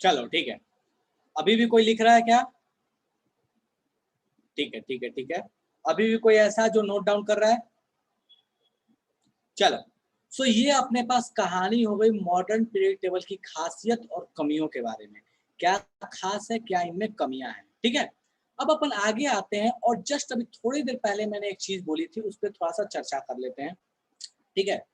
चलो ठीक है, अभी भी कोई लिख रहा है क्या? ठीक है ठीक है ठीक है, अभी भी कोई ऐसा जो नोट डाउन कर रहा है? चलो, सो ये अपने पास कहानी हो गई मॉडर्न पीरियड टेबल की खासियत और कमियों के बारे में, क्या खास है, क्या इनमें कमियां हैं। ठीक है, अब अपन आगे आते हैं और जस्ट अभी थोड़ी देर पहले मैंने एक चीज बोली थी, उस पर थोड़ा सा चर्चा कर लेते हैं। ठीक है,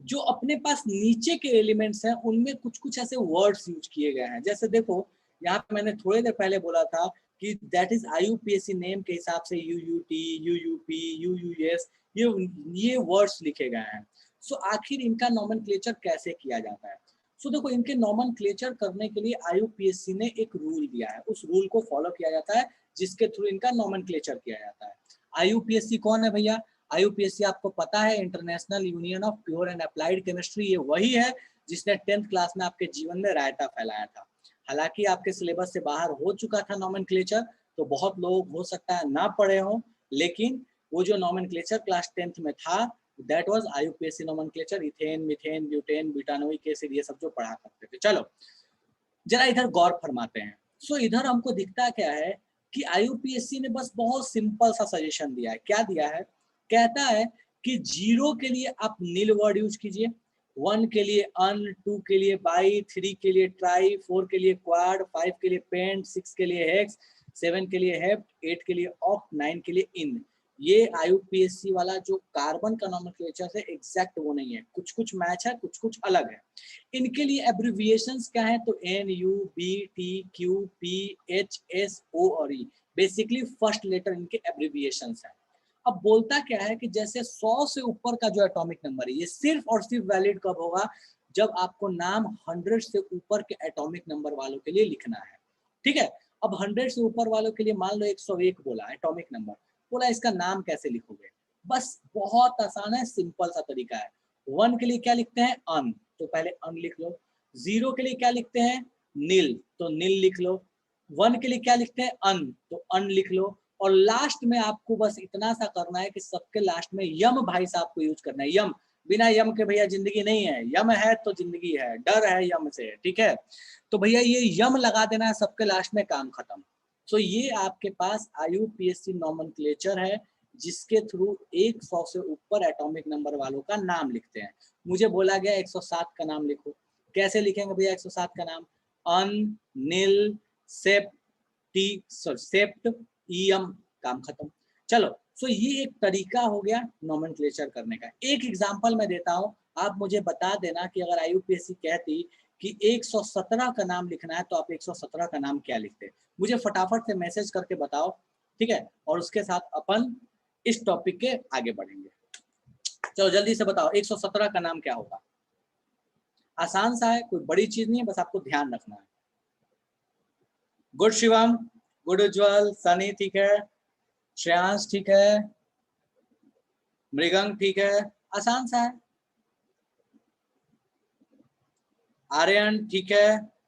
जो अपने पास नीचे के एलिमेंट्स हैं उनमें कुछ कुछ ऐसे वर्ड्स यूज किए गए हैं, जैसे देखो यहाँ पे मैंने थोड़ी देर पहले बोला था कि दैट इज IUPAC नेम के हिसाब से UUT, UUP, UUS, ये वर्ड्स लिखे गए हैं। सो आखिर इनका नॉमेनक्लेचर कैसे किया जाता है? सो देखो, इनके नॉमेनक्लेचर करने के लिए IUPAC ने एक रूल दिया है, उस रूल को फॉलो किया जाता है जिसके थ्रू इनका नॉमेनक्लेचर किया जाता है। IUPAC कौन है भैया? IUPAC आपको पता है, international union of pure and applied chemistry. ये वही है जिसने 10th क्लास में आपके जीवन में रायता फैलाया था। हालांकि आपके सिलेबस से बाहर हो चुका था नॉमेनक्लेचर, तो बहुत लोग हो सकता है ना पढ़े हों, लेकिन वो जो नॉमेनक्लेचर क्लास 10th में था that was IUPAC nomenclature, ethane, methane, butane, butanoic acid, ये सब जो पढ़ा करते थे। चलो जरा इधर गौर फरमाते हैं। सो इधर हमको दिखता क्या है कि IUPAC ने बस बहुत सिंपल सा सजेशन दिया है। क्या दिया है? कहता है कि 0 के लिए आप नील वर्ड यूज कीजिए, 1 के लिए अन, 2 के लिए बाई, 3 के लिए ट्राई, 4 के लिए क्वाड, 5 के लिए पेंट, 6 के लिए हेक्स, 7 के लिए हेप्ट, 8 के लिए ऑक्ट, 9 के लिए इन। ये IUPAC वाला जो कार्बन का नॉमेनक्लेचर है एग्जैक्ट वो नहीं है, कुछ कुछ मैच है, कुछ कुछ अलग है। इनके लिए एब्रिविएशंस क्या है? तो NU, B, T, Q, P, H, S, O और E, बेसिकली फर्स्ट लेटर इनके एब्रिविएशंस हैं। अब बोलता क्या है कि जैसे 100 से ऊपर का जो एटॉमिक नंबर है ये सिर्फ और सिर्फ वैलिड कब होगा? जब आपको नाम 100 से ऊपर के एटॉमिक नंबर वालों के लिए लिखना है। ठीक है, अब 100 से ऊपर वालों के लिए मान लो 101 बोला एटॉमिक नंबर, बोला इसका नाम कैसे लिखोगे? बस बहुत आसान है, सिंपल सा तरीका है। 1 के लिए क्या लिखते हैं? अन, तो पहले अन लिख लो। 0 के लिए क्या लिखते हैं? नील, तो नील लिख लो। 1 के लिए क्या लिखते हैं? अन, तो अन लिख लो। और लास्ट में आपको बस इतना सा करना है कि सबके लास्ट में यम भाई साहब को यूज करना है। यम, बिना यम के भैया जिंदगी नहीं है, यम है तो जिंदगी है, डर है यम से। ठीक है, तो भैया ये यम लगा देना है सबके लास्ट में, काम खत्म। तो ये आपके पास IUPAC नॉमेनक्लेचर है जिसके थ्रू 100 से ऊपर एटॉमिक नंबर वालों का नाम लिखते हैं। मुझे बोला गया 107 का नाम लिखो, कैसे लिखेंगे भैया 107 का नाम? अन, नील, सेप्ट, सेप्ट, ईएम, काम खत्म। चलो, सो ये एक तरीका हो गया नॉमेनक्लेचर करने का। एक एग्जांपल मैं देता हूं, आप मुझे बता देना कि अगर IUPAC कहती कि 117 का नाम लिखना है तो आप 117 का नाम क्या लिखते? मुझे फटाफट से मैसेज करके बताओ। ठीक है, और उसके साथ अपन इस टॉपिक के आगे बढ़ेंगे। चलो जल्दी से बताओ 117 का नाम क्या होगा? आसान सा है, कोई बड़ी चीज नहीं है, बस आपको ध्यान रखना है। गुड शिवम, गुड उज्जवल, सनी ठीक है, श्रेयांश ठीक है, मृगंग ठीक है, आसान सा है। आर्यन ठीक है,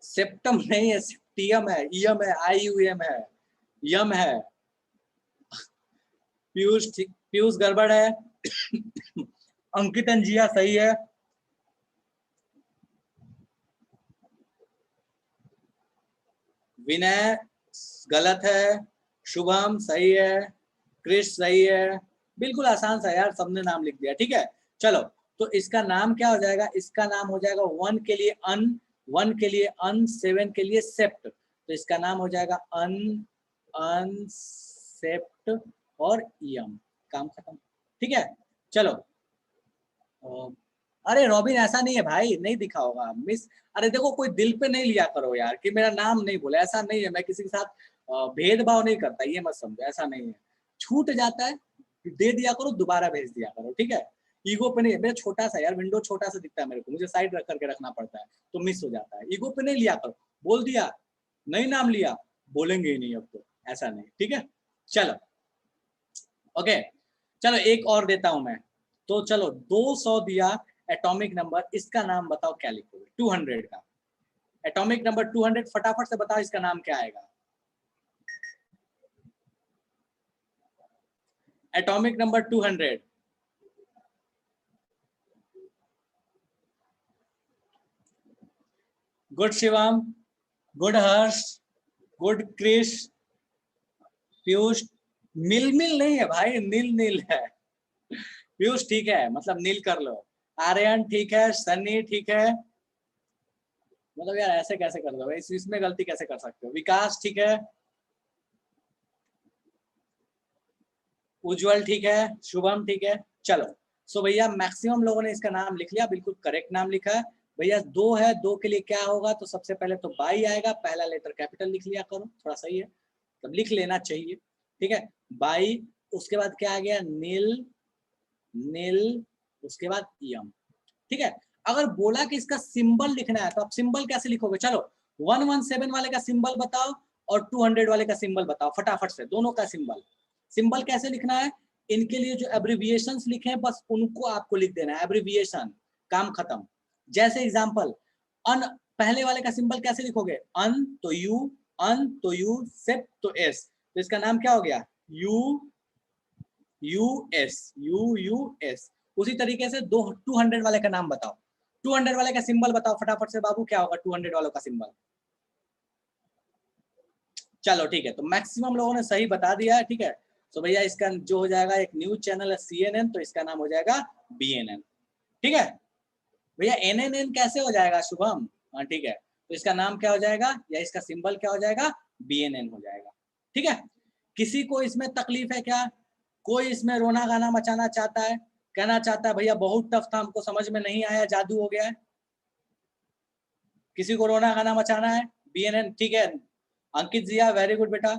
सेप्टम नहीं है, सेप्टियम है, ईएम है, IUM है, यम है। पीयूष ठीक, पीयूष गड़बड़ है। अंकित अंजिया सही है। विनय गलत है, शुभम सही है, क्रिश सही है। बिल्कुल आसान सा यार, सबने नाम लिख दिया। ठीक है, चलो तो इसका नाम क्या हो जाएगा? इसका नाम हो जाएगा 1 के लिए अन, 1 के लिए अन, 7 के लिए सेप्ट, तो इसका नाम हो जाएगा अन, अनसेप्ट और ईएम, काम खत्म। ठीक है, चलो। अरे रॉबिन ऐसा नहीं है भाई, नहीं दिखा होगा मिस। अरे देखो, कोई दिल पे नहीं लिया करो यार कि मेरा नाम नहीं बोला, ऐसा नहीं है। मैं किसी के साथ भेदभाव नहीं करता, ये मत समझो, ऐसा नहीं है। छूट जाता है, दे दिया करो, दोबारा भेज दिया करो। ठीक है, ईगो पे नहीं। मेरा छोटा सा यार विंडो छोटा सा दिखता है मेरे को, मुझे साइड रख करके रखना पड़ता है तो मिस हो जाता है। ईगो पे नहीं लिया करो, बोल दिया नहीं नाम लिया, बोलेंगे ही नहीं अब तो, ऐसा नहीं। ठीक है, चलो ओके, चलो एक और देता हूं मैं। तो चलो 200 दिया एटॉमिक नंबर, इसका नाम बताओ क्या लिखोगे? 200 का एटॉमिक नंबर 200, फटाफट से बताओ इसका नाम क्या आएगा? Atomic number 200, good Shivam, good Harsh, good Krish, Piyush. मिल मिल नहीं है भाई, नील नील है। पीयूष ठीक है, मतलब नील कर लो। आर्यन ठीक है, सन्नी ठीक है। मतलब यार ऐसे कैसे कर दो, इसमें गलती कैसे कर सकते हो। विकास ठीक है, उज्जवल ठीक है, शुभम ठीक है। चलो सो भैया मैक्सिमम लोगों ने इसका नाम लिख लिया, बिल्कुल करेक्ट नाम लिखा है भैया। 2 है, 2 के लिए क्या होगा, तो सबसे पहले तो बाई आएगा, पहला लेटर कैपिटल लिख लिया करो, थोड़ा सही है, तब लिख लेना चाहिए, ठीक है। बाई, उसके बाद क्या आ गया, नील, नील, उसके बाद यम, ठीक है। अगर बोला कि इसका सिंबल लिखना है तो आप सिंबल कैसे लिखोगे, चलो 117 वाले का सिंबल बताओ और 200 वाले का सिंबल बताओ फटाफट से, दोनों का सिंबल। सिंबल कैसे लिखना है, इनके लिए जो एब्रिविएशंस लिखे हैं बस उनको आपको लिख देना है, एब्रिविएशन, काम खत्म। जैसे एग्जांपल, अन, पहले वाले का सिंबल कैसे लिखोगे, अन तो यू, अन तो यू, सेप तो एस, तो इसका नाम क्या हो गया, you U S, you U S. उसी तरीके से 200 वाले का नाम बताओ, 200 वाले का सिंबल बताओ फटाफट से बाबू, क्या होगा 200 वालों का सिंबल। चलो ठीक है, तो मैक्सिमम लोगों ने सही बता दिया है, ठीक है। तो भैया इसका जो हो जाएगा, एक न्यूज चैनल है CNN, तो इसका नाम हो जाएगा BNN, ठीक है भैया। NNN कैसे हो जाएगा शुभम, हाँ ठीक है, तो इसका नाम क्या हो जाएगा, या इसका सिंबल क्या हो जाएगा, BNN हो जाएगा, ठीक है। किसी को इसमें तकलीफ है क्या, कोई इसमें रोना गाना मचाना चाहता है, कहना चाहता है भैया बहुत टफ था, हमको समझ में नहीं आया, जादू हो गया है, किसी को रोना गाना मचाना है, BNN, ठीक है। अंकित जिया, वेरी गुड बेटा।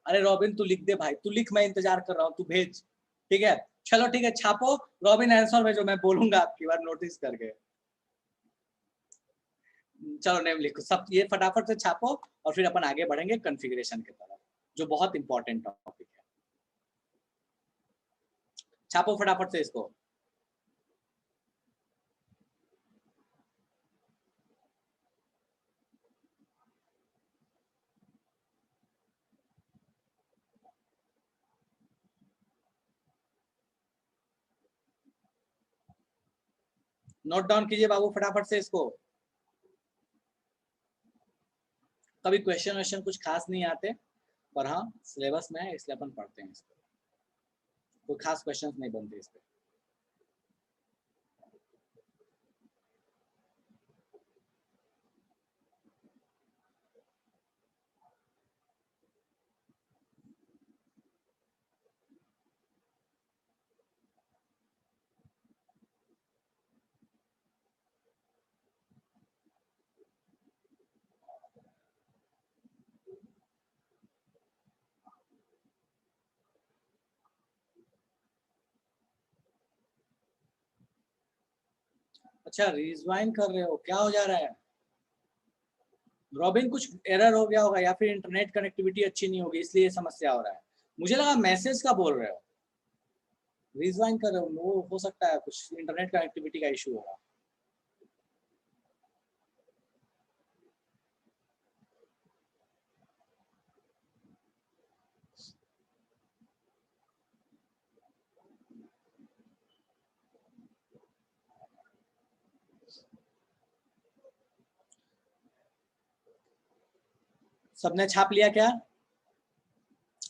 अरे रॉबिन तू लिख दे भाई, तू लिख, मैं इंतजार कर रहा हूँ, तू भेज, ठीक है। चलो ठीक है, छापो रॉबिन, आंसर भेजो, मैं बोलूंगा आपकी बार नोटिस करके। चलो नेम लिखो सब, ये फटाफट से छापो और फिर अपन आगे बढ़ेंगे कॉन्फ़िगरेशन की तरफ, जो बहुत इंपॉर्टेंट टॉपिक है। छापो फटाफट से इसको। नोट डाउन कीजिए बाबू फटाफट से इसको। कभी क्वेश्चन वेश्चन कुछ खास नहीं आते, पर हाँ सिलेबस में है इसलिए अपन पढ़ते हैं इसको, कोई खास क्वेश्चन नहीं बनते इस पे। अच्छा रिजवाइन कर रहे हो, क्या हो जा रहा है रॉबिन, कुछ एरर हो गया होगा या फिर इंटरनेट कनेक्टिविटी अच्छी नहीं होगी इसलिए समस्या हो रहा है, मुझे लगा मैसेज का बोल रहे हो। रिजवाइन कर रहे हो, वो हो सकता है कुछ इंटरनेट कनेक्टिविटी का इशू होगा। सबने छाप लिया क्या,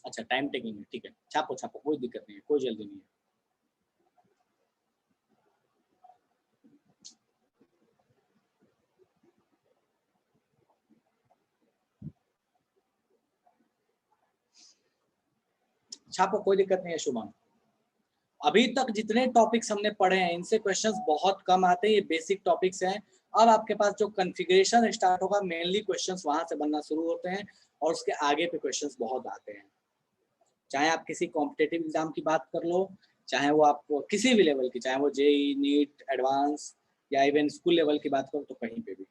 अच्छा टाइम टेकिंग है, ठीक है छापो छापो, कोई दिक्कत नहीं है, कोई जल्दी नहीं है। छापो, कोई दिक्कत नहीं है शुभम। अभी तक जितने टॉपिक्स हमने पढ़े हैं इनसे क्वेश्चंस बहुत कम आते हैं, ये बेसिक टॉपिक्स हैं। अब आपके पास जो कॉन्फ़िगरेशन स्टार्ट होगा मेनली क्वेश्चंस वहां से बनना शुरू होते हैं और उसके आगे पे क्वेश्चंस बहुत आते हैं। चाहे आप किसी कॉम्पिटिटिव एग्जाम की बात कर लो, चाहे वो आपको किसी भी लेवल की, चाहे वो JEE नीट एडवांस या इवन स्कूल लेवल की बात करो, तो कहीं पे भी।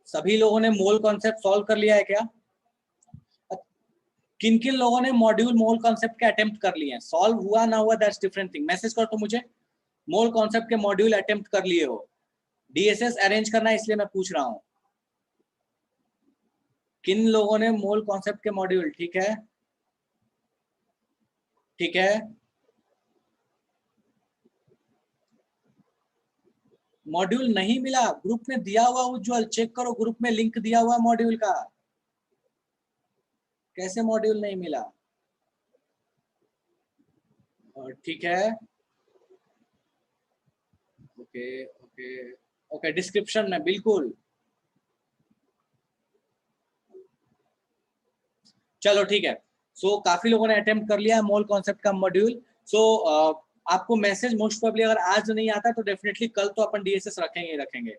सभी लोगों ने मोल कॉन्सेप्ट सॉल्व कर लिया है क्या, किन किन लोगों ने मॉड्यूल मोल कॉन्सेप्ट के अटेम्प्ट कर लिए हैं, सॉल्व हुआ ना हुआ दैट्स डिफरेंट थिंग, मैसेज कर तो मुझे, मोल कॉन्सेप्ट के मॉड्यूल अटेम्प्ट कर लिए हो? डीएसएस अरेंज करना है इसलिए मैं पूछ रहा हूं। किन लोगों ने मोल कॉन्सेप्ट के मॉड्यूल? ठीक है, ठीक है। मॉड्यूल नहीं मिला? ग्रुप में दिया हुआ उज्जवल, चेक करो ग्रुप में लिंक दिया हुआ मॉड्यूल का। कैसे मॉड्यूल नहीं मिला? और ठीक है, ओके ओके ओके, डिस्क्रिप्शन में बिल्कुल। चलो ठीक है। सो काफी लोगों ने अटेम्प्ट कर लिया है मोल कॉन्सेप्ट का मॉड्यूल। सो आपको मैसेज मोस्ट प्रोबेबली अगर आज नहीं आता तो डेफिनेटली कल तो अपन डीएसएस रखेंगे ही रखेंगे,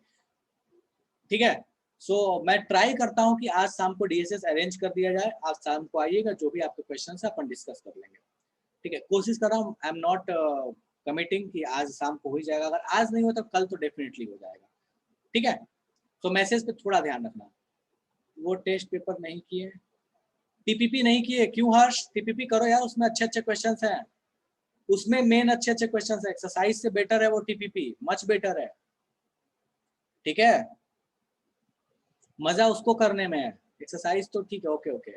ठीक है। सो मैं ट्राई करता हूं कि आज शाम को डीएसएस अरेंज कर दिया जाए। आज शाम को आइएगा, जो भी आपके क्वेश्चन है अपन डिस्कस कर लेंगे, ठीक है। कोशिश कर रहा हूँ, आई एम नॉट कमिटिंग कि आज शाम को हो ही जाएगा। अगर आज नहीं हो तो कल तो डेफिनेटली हो जाएगा, ठीक है। तो मैसेज पे थोड़ा ध्यान रखना। वो टेस्ट पेपर नहीं किए, टीपीपी नहीं किए, क्यों हर्ष? टीपीपी करो यार, उसमें अच्छे अच्छे क्वेश्चंस हैं, उसमें मेन अच्छे अच्छे क्वेश्चंस है। एक्सरसाइज से बेटर है वो टीपीपी, मच बेटर है, ठीक है। मजा उसको करने में है, एक्सरसाइज तो ठीक है, ओके ओके।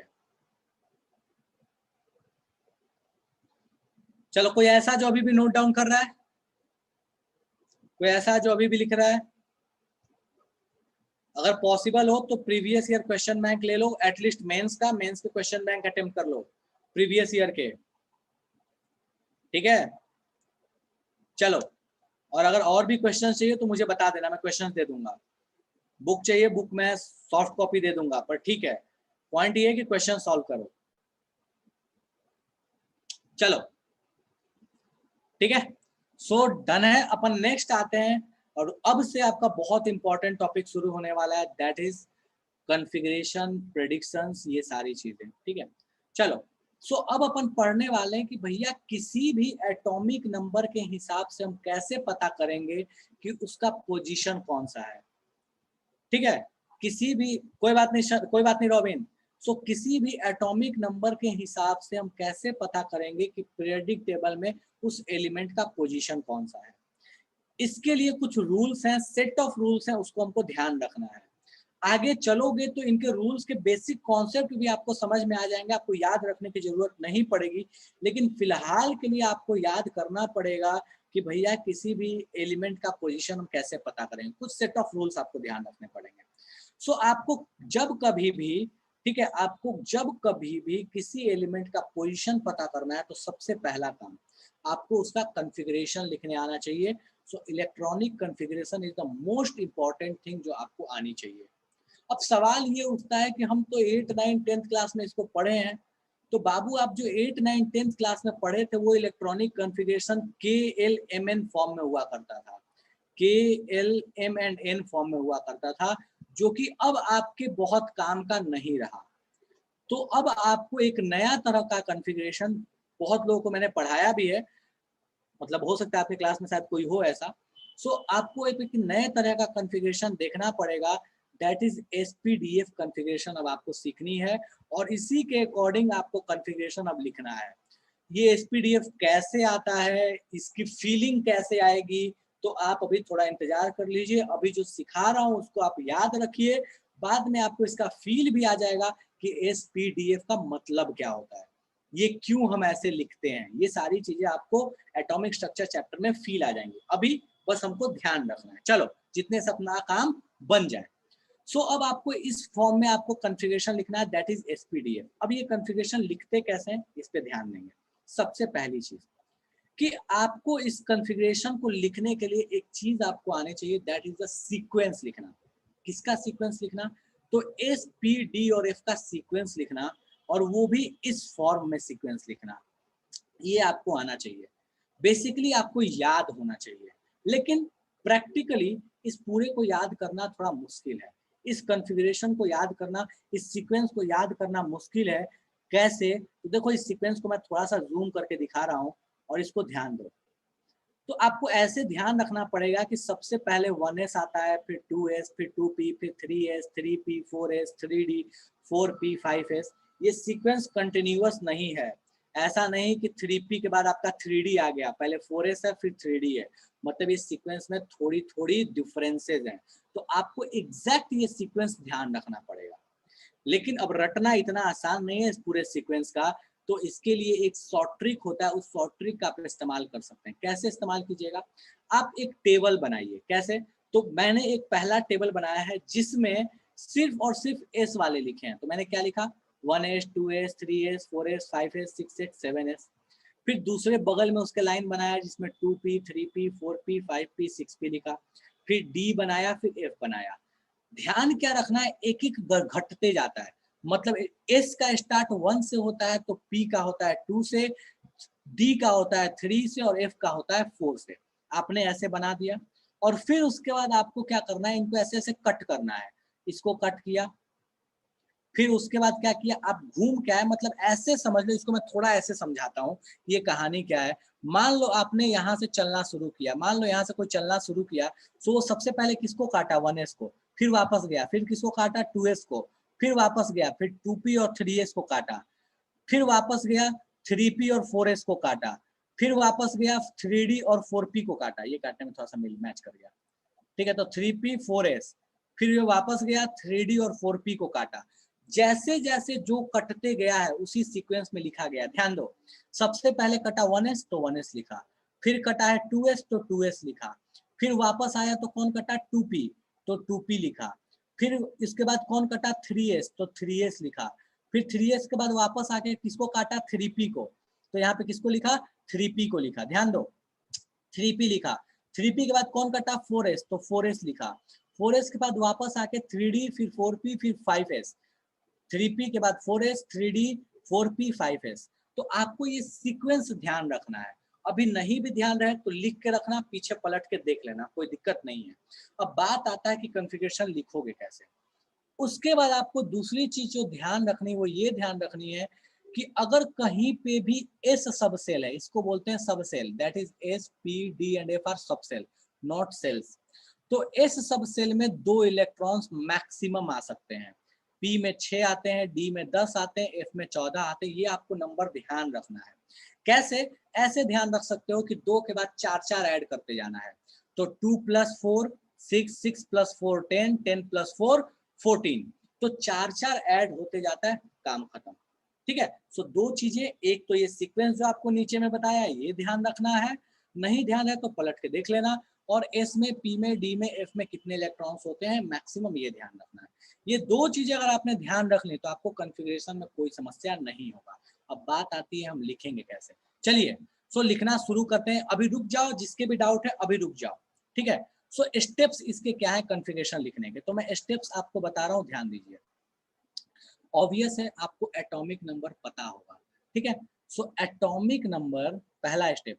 चलो, कोई ऐसा जो अभी भी नोट डाउन कर रहा है? कोई ऐसा जो अभी भी लिख रहा है? अगर पॉसिबल हो तो प्रीवियस ईयर क्वेश्चन बैंक ले लो, एटलीस्ट मेंस का, मेंस के क्वेश्चन बैंक अटेम्प्ट कर लो प्रीवियस ईयर के, ठीक है। चलो, और अगर और भी क्वेश्चन चाहिए तो मुझे बता देना, मैं क्वेश्चन दे दूंगा। बुक चाहिए, बुक मैं सॉफ्ट कॉपी दे दूंगा, पर ठीक है, पॉइंट ये है कि क्वेश्चन सॉल्व करो। चलो ठीक है, सो डन है। अपन नेक्स्ट आते हैं, और अब से आपका बहुत इंपॉर्टेंट टॉपिक शुरू होने वाला है, दैट इज कॉन्फ़िगरेशन, प्रेडिक्शंस, ये सारी चीजें, ठीक है। चलो, सो अब अपन पढ़ने वाले हैं कि भैया किसी भी एटॉमिक नंबर के हिसाब से हम कैसे पता करेंगे कि उसका पोजीशन कौन सा है, ठीक है। किसी भी, कोई बात नहीं रॉबिन। सो किसी भी एटॉमिक नंबर के हिसाब से हम कैसे पता करेंगे कि पीरियोडिक टेबल में उस एलिमेंट का पोजीशन कौन सा है? इसके लिए कुछ रूल्स हैं, सेट ऑफ रूल्स हैं, उसको हमको ध्यान रखना है। आगे चलोगे तो इनके रूल्स के बेसिक कॉन्सेप्ट भी आपको समझ में आ जाएंगे, आपको याद रखने की जरूरत नहीं पड़ेगी। लेकिन फिलहाल के लिए आपको याद करना पड़ेगा कि भैया किसी भी एलिमेंट का पोजीशन हम कैसे पता करेंगे। कुछ सेट ऑफ रूल्स आपको ध्यान रखने पड़ेंगे। सो आपको जब कभी भी, ठीक है, आपको जब कभी भी किसी एलिमेंट का पोजीशन पता करना है तो सबसे पहला काम आपको उसका कॉन्फ़िगरेशन लिखने आना चाहिए। So electronic configuration is the most important thing जो आपको आनी चाहिए। अब सवाल ये उठता है कि हम तो 8, 9, 10th क्लास में इसको पढ़े हैं, तो बाबू आप जो 8, 9, 10th क्लास में पढ़े थे वो इलेक्ट्रॉनिक कॉन्फ़िगरेशन KLMN फॉर्म में हुआ करता था, KLMN फॉर्म में हुआ करता था, जो कि अब आपके बहुत काम का नहीं रहा। तो अब आपको एक नया तरह का कॉन्फ़िगरेशन, बहुत लोगों को मैंने पढ़ाया भी है, मतलब हो सकता है आपके क्लास में शायद कोई हो ऐसा। सो आपको एक नए तरह का कॉन्फ़िगरेशन देखना पड़ेगा, दैट इज SPDF कॉन्फ़िगरेशन अब आपको सीखनी है, और इसी के अकॉर्डिंग आपको कॉन्फ़िगरेशन अब लिखना है। ये SPDF कैसे आता है, इसकी फीलिंग कैसे आएगी, तो आप अभी थोड़ा इंतजार कर लीजिए। अभी जो सिखा रहा हूँ उसको आप याद रखिए, बाद में आपको इसका फील भी आ जाएगा कि SPDF का मतलब क्या होता है, ये क्यों हम ऐसे लिखते हैं, ये सारी चीजें आपको एटॉमिक स्ट्रक्चर चैप्टर में फील आ जाएंगी। अभी बस हमको ध्यान रखना है, चलो जितने से अपना काम बन जाए। सो अब आपको इस फॉर्म में आपको कॉन्फ़िगरेशन लिखना है, दैट इज SPDF। अब ये कॉन्फ़िगरेशन लिखते कैसे हैं इस पे ध्यान देंगे। सबसे पहली चीज कि आपको इस कॉन्फ़िगरेशन को लिखने के लिए एक चीज आपको आनी चाहिए, दैट इज द सीक्वेंस लिखना। किसका सीक्वेंस लिखना? तो S, P, D और F का सीक्वेंस लिखना, और वो भी इस फॉर्म में सीक्वेंस लिखना, ये आपको आना चाहिए। बेसिकली आपको याद होना चाहिए, लेकिन प्रैक्टिकली इस पूरे को याद करना थोड़ा मुश्किल है। इस कॉन्फ़िगरेशन को याद करना, इस सीक्वेंस को याद करना मुश्किल है। कैसे? तो देखो, इस सीक्वेंस को मैं थोड़ा सा जूम करके दिखा रहा हूँ, और इसको ध्यान दो। तो आपको ऐसे ध्यान रखना पड़ेगा कि सबसे पहले 1S आता है, फिर 2S, फिर 2P, फिर 3S, 3P, 4S, 3D, 4P, 5S। ये सीक्वेंस कंटिन्यूअस नहीं है, ऐसा नहीं कि 3p के बाद आपका 3d आ गया, पहले 4s है फिर 3d है, मतलब इस सीक्वेंस में थोड़ी थोड़ी डिफरेंसेस हैं, तो आपको एग्जैक्ट ये सीक्वेंस ध्यान रखना पड़ेगा। लेकिन अब रटना इतना आसान नहीं है इस पूरे सीक्वेंस का, तो इसके लिए एक शॉर्ट ट्रिक होता है, उस शॉर्ट ट्रिक का आप इस्तेमाल कर सकते हैं। कैसे इस्तेमाल कीजिएगा, आप एक टेबल बनाइए। कैसे, तो मैंने एक पहला टेबल बनाया है जिसमें सिर्फ और सिर्फ एस वाले लिखे हैं, तो मैंने क्या लिखा 1s 2s 3s 4s 5s 6s 7s। फिर दूसरे बगल में उसके लाइन बनाया जिसमें 2p 3p 4p 5p 6p लिखा, फिर d बनाया, फिर f बनाया। ध्यान क्या रखना है, एक एक घटते जाता है, मतलब एस का स्टार्ट 1 से होता है तो पी का होता है 2 से, डी का होता है 3 से और एफ का होता है 4 से। आपने ऐसे बना दिया और फिर उसके बाद आपको क्या करना है, इनको ऐसे ऐसे कट करना है। इसको कट किया, फिर उसके बाद क्या किया, आप घूम क्या है, मतलब ऐसे समझ लो, इसको मैं थोड़ा ऐसे समझाता हूँ ये कहानी क्या है। मान लो आपने यहाँ से चलना शुरू किया, मान लो यहाँ से कोई चलना शुरू किया, तो सबसे पहले किसको काटा 1s को, फिर वापस गया, फिर किसको काटा 2s को, फिर वापस गया, फिर 2p और 3s को काटा, फिर वापस गया 3p और 4s को काटा, फिर वापस गया 3d और 4p को काटा। ये काटने में थोड़ा सा मैच कर गया, ठीक है। तो 3p 4s, फिर ये वापस गया 3d और 4p को काटा। जैसे जैसे जो कटते गया है उसी सीक्वेंस में लिखा गया। ध्यान दो, सबसे पहले कटा 1s तो 1s लिखा, फिर कटा है 2s तो 2s लिखा, फिर वापस आया तो कौन कटा 2p तो 2p लिखा, फिर इसके बाद कौन कटा 3s तो 3s लिखा, फिर 3s के बाद वापस आके किसको काटा 3p को, तो यहाँ पे किसको लिखा 3p को लिखा। ध्यान दो, 3p लिखा, 3p के बाद कौन कटा 4s तो 4s लिखा, 4s के बाद वापस आके 3d फिर 4p फिर 5s, 3p के बाद 4s 3d 4p 5s। तो आपको ये सीक्वेंस ध्यान रखना है। अभी नहीं भी ध्यान रहे तो लिख के रखना, पीछे पलट के देख लेना, कोई दिक्कत नहीं है। अब बात आता है कि कॉन्फ़िगरेशन लिखोगे कैसे। उसके बाद आपको दूसरी चीज जो ध्यान रखनी, वो ये ध्यान रखनी है कि अगर कहीं पे भी एस सब सेल है, इसको बोलते हैं subshell, that is S P D and F are subshell, not shells. तो एस सब सेल में 2 इलेक्ट्रॉन्स मैक्सिमम आ सकते हैं, पी में 6 आते हैं, डी में 10 आते हैं, एफ में 14 आते हैं। ये आपको नंबर ध्यान रखना है। कैसे, ऐसे ध्यान रख सकते हो कि 2 के बाद 4 4 ऐड करते जाना है, तो 2 + 4 6, 6 + 4 10, 10 + 4 14, तो 4 4 ऐड होते जाता है, काम खत्म। ठीक है। सो 2 चीजें, एक तो ये सीक्वेंस जो आपको नीचे में बताया ये ध्यान रखना है, नहीं ध्यान है तो पलट के देख लेना, और एस में, पी में, डी में, एफ में कितने इलेक्ट्रॉन्स होते हैं मैक्सिमम, ये ध्यान रखना है। ये 2 चीजें अगर आपने ध्यान रख ली तो आपको कॉन्फ़िगरेशन में कोई समस्या नहीं होगा। अब बात आती है हम लिखेंगे कैसे। चलिए, सो लिखना शुरू करते हैं। अभी रुक जाओ, जिसके भी डाउट है अभी रुक जाओ, ठीक है। सो स्टेप्स इसके क्या है कॉन्फ़िगरेशन लिखने के, तो मैं स्टेप्स आपको बता रहा हूँ, ध्यान दीजिए। ऑब्वियस है आपको एटॉमिक नंबर पता होगा, ठीक है। सो एटॉमिक नंबर, पहला स्टेप,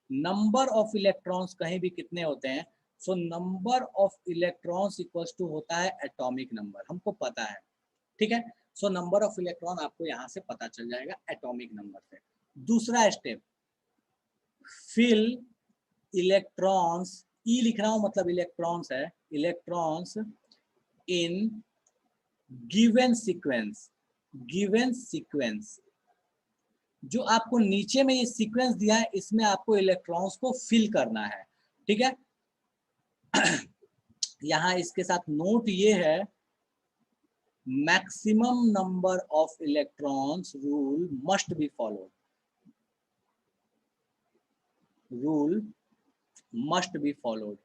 नंबर ऑफ इलेक्ट्रॉन्स कहीं भी कितने होते हैं, so number of electrons equals to होता है एटॉमिक नंबर, हमको पता है, ठीक है। सो नंबर ऑफ इलेक्ट्रॉन आपको यहाँ से पता चल जाएगा एटॉमिक नंबर से। दूसरा स्टेप, फिल इलेक्ट्रॉन्स, ई लिख रहा हूं मतलब इलेक्ट्रॉन्स है, electrons in given sequence, given sequence, जो आपको नीचे में ये सीक्वेंस दिया है इसमें आपको इलेक्ट्रॉन्स को फिल करना है, ठीक है। यहाँ इसके साथ नोट ये है, maximum number of electrons rule must be followed, rule must be followed,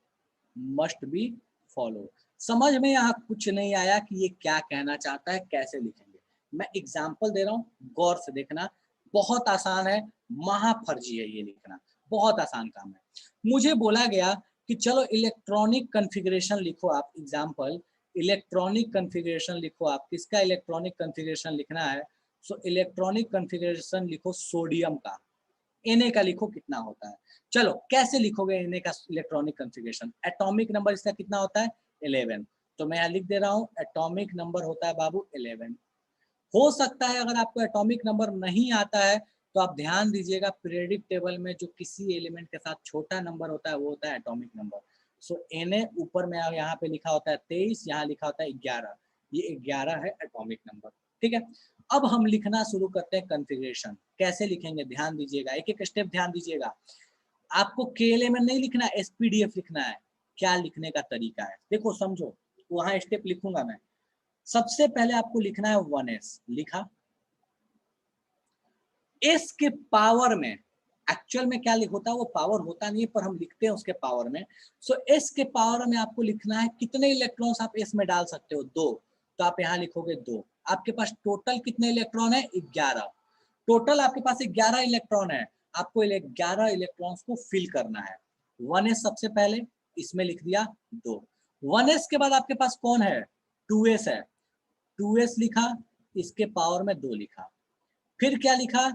must be followed. समझ में यहाँ कुछ नहीं आया कि ये क्या कहना चाहता है, कैसे लिखेंगे, मैं एग्जांपल दे रहा हूँ, गौर से देखना। बहुत आसान है, महाफर्जी है ये लिखना, बहुत आसान काम है। मुझे बोला गया कि चलो इलेक्ट्रॉनिक कॉन्फ़िगरेशन लिखो आप, एग्जांपल इलेक्ट्रॉनिक कॉन्फ़िगरेशन लिखो आप, किसका इलेक्ट्रॉनिक कॉन्फ़िगरेशन लिखना है, सो इलेक्ट्रॉनिक कॉन्फ़िगरेशन लिखो सोडियम का, Na का लिखो कितना होता है। चलो कैसे लिखोगे Na का इलेक्ट्रॉनिक कॉन्फ़िगरेशन, एटॉमिक नंबर इसका कितना होता है 11, तो मैं यहाँ लिख दे रहा हूँ एटॉमिक नंबर होता है बाबू 11। हो सकता है अगर आपको एटॉमिक नंबर नहीं आता है तो आप ध्यान दीजिएगा, पीरियोडिक टेबल में जो किसी एलिमेंट के साथ छोटा नंबर होता है वो होता है एटॉमिक नंबर। सो Na ऊपर में यहाँ पे लिखा होता है 23, यहाँ लिखा होता है 11, ये 11 है एटॉमिक नंबर, ठीक है। अब हम लिखना शुरू करते हैं कॉन्फ़िगरेशन। कैसे लिखेंगे ध्यान दीजिएगा, एक एक स्टेप ध्यान दीजिएगा। आपको केएलए में नहीं लिखना, एसपीडीएफ लिखना है। क्या लिखने का तरीका है देखो, समझो, वहां स्टेप लिखूंगा मैं। सबसे पहले आपको लिखना है 1s, लिखा। एस के पावर में एक्चुअल में क्या होता है, वो पावर होता नहीं है पर हम लिखते हैं उसके पावर में। सो एस के पावर में आपको लिखना है कितने इलेक्ट्रॉन्स आप एस में डाल सकते हो, 2। तो आप यहाँ लिखोगे 2। आपके पास टोटल कितने इलेक्ट्रॉन है, 11। टोटल आपके पास 11 इलेक्ट्रॉन है। आपको 11 इलेक्ट्रॉन्स को फिल करना है। 1s सबसे पहले इसमें लिख दिया 2। 1s के बाद आपके पास कौन है, 2s है। 2s लिखा, इसके पावर में 2 लिखा। फिर क्या लिखा,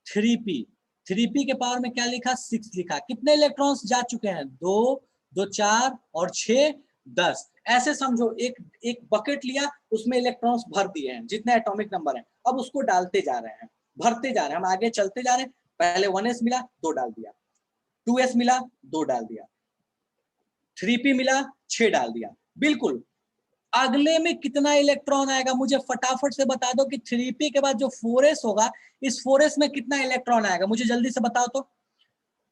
3p। 3p के पावर में क्या लिखा, 6 लिखा। कितने इलेक्ट्रॉन्स जा चुके हैं, 2, 2 4 और 6 10। ऐसे समझो एक एक बकेट लिया, उसमें इलेक्ट्रॉन्स भर दिए हैं जितने एटॉमिक नंबर हैं। अब उसको डालते जा रहे हैं, भरते जा रहे हैं, हम आगे चलते जा रहे हैं। पहले 1s मिला, 2 डाल दिया। 2s मिला, 2 डाल दिया। 3p मिला, 6 डाल दिया। बिल्कुल अगले में कितना इलेक्ट्रॉन आएगा, मुझे फटाफट से बता दो कि 3p के बाद जो 4s होगा, इस 4s में कितना इलेक्ट्रॉन आएगा, मुझे जल्दी से बताओ तो।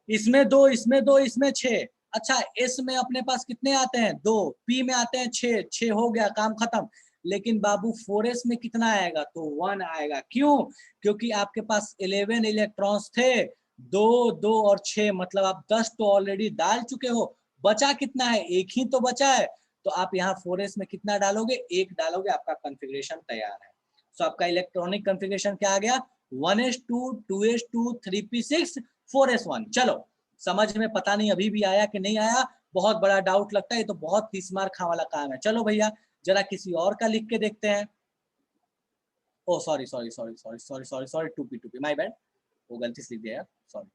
इसमें 2, इसमें 2, इसमें 6। अच्छा, s में अपने पास कितने आते हैं, 2। p में आते हैं 6। 6 हो गया, काम खत्म। लेकिन बाबू 4s में कितना आएगा, तो 1 आएगा। क्यों, क्योंकि आपके पास 11 इलेक्ट्रॉन्स थे, 2, 2 और 6, मतलब आप 10 तो ऑलरेडी डाल चुके हो। बचा कितना है, 1 ही तो बचा है। तो आप यहाँ 4s में कितना डालोगे, 1 डालोगे, आपका कॉन्फ़िगरेशन तैयार है। सो आपका इलेक्ट्रॉनिक कॉन्फ़िगरेशन क्या आ गया, 1s2, 2s2, 3p6, 4s1। चलो समझ में पता नहीं अभी भी आया कि नहीं आया, बहुत बड़ा डाउट लगता है, ये तो बहुत 30 मार खा वाला काम है। चलो भैया जरा किसी और का लिख के देखते हैं। Oh sorry sorry sorry sorry sorry sorry sorry, 2p my bad, वो गलती से लिख दिया यार, सॉरी।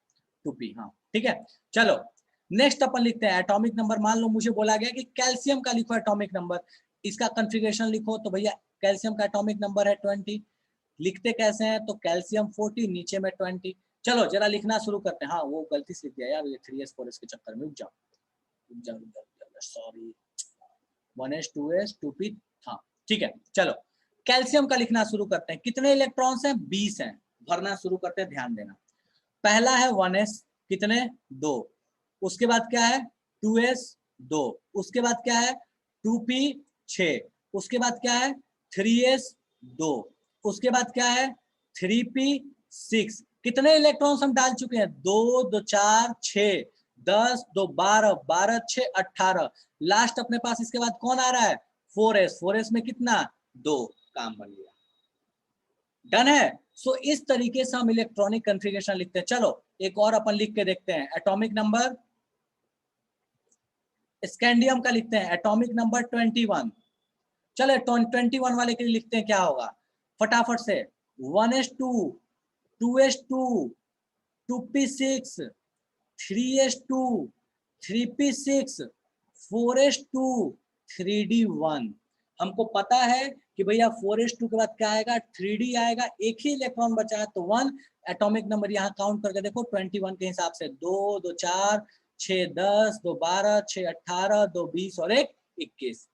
2p, हाँ ठीक है। चलो नेक्स्ट अपन लिखते हैं एटॉमिक नंबर। मान लो मुझे बोला गया कि कैल्शियम का लिखो एटॉमिक नंबर, इसका कॉन्फ़िगरेशन लिखो। तो भैया कैल्शियम का एटॉमिक नंबर है 20। लिखते कैसे हैं, तो कैल्शियम 40, नीचे में 20। चलो जरा लिखना शुरू करते हैं। हाँ वो गलती से लिख दिया यार, ये 3s 4s के चक्कर में। रुक जाओ सॉरी, 1s 2s 2p, हाँ ठीक है। चलो कैल्शियम का लिखना शुरू करते हैं। कितने इलेक्ट्रॉन्स हैं, 20 हैं। भरना शुरू करते हैं, ध्यान देना। पहला है 1s, कितने, 2। उसके बाद क्या है, 2s 2। उसके बाद क्या है, 2p 6। उसके बाद क्या है, 3s 2। उसके बाद क्या है, 3p 6। कितने इलेक्ट्रॉन्स हम डाल चुके हैं, 2, 2 4 6 10 2 12 12 6 18। लास्ट अपने पास इसके बाद कौन आ रहा है, 4s। 4s में कितना, 2। काम बन गया, डन है। सो इस तरीके से हम इलेक्ट्रॉनिक कॉन्फ़िगरेशन लिखते हैं। चलो एक और अपन लिख के देखते हैं। एटॉमिक नंबर स्कैंडियम का लिखते हैं, एटॉमिक नंबर 21। चलो 21 वाले के लिए लिखते हैं, क्या होगा फटाफट से। 1s2, 2s2, 2p6, 3s2, 3p6, 4s2, 3d1। हमको पता है कि भैया 4s2 के बाद क्या आएगा, 3d आएगा। एक ही इलेक्ट्रॉन बचा है तो 1। एटॉमिक नंबर यहाँ काउंट करके देखो 21 के हिसाब से, 2, 2 4 6 10 2 12 6 18 2 20 और 1 21।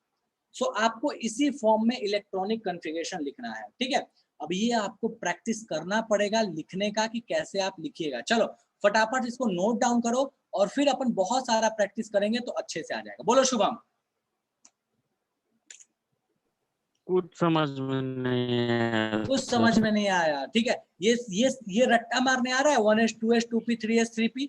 सो आपको इसी फॉर्म में इलेक्ट्रॉनिक कॉन्फ़िगरेशन लिखना है, ठीक है। अब ये आपको प्रैक्टिस करना पड़ेगा लिखने का कि कैसे आप लिखिएगा। चलो फटाफट इसको नोट डाउन करो और फिर अपन बहुत सारा प्रैक्टिस करेंगे तो अच्छे से आ जाएगा। बोलो शुभम। कुछ समझ में नहीं आया कुछ समझ सर। में नहीं आया, ठीक है। ये रट्टा मारने आ रहा है, 1s 2s 2p 3s 3p।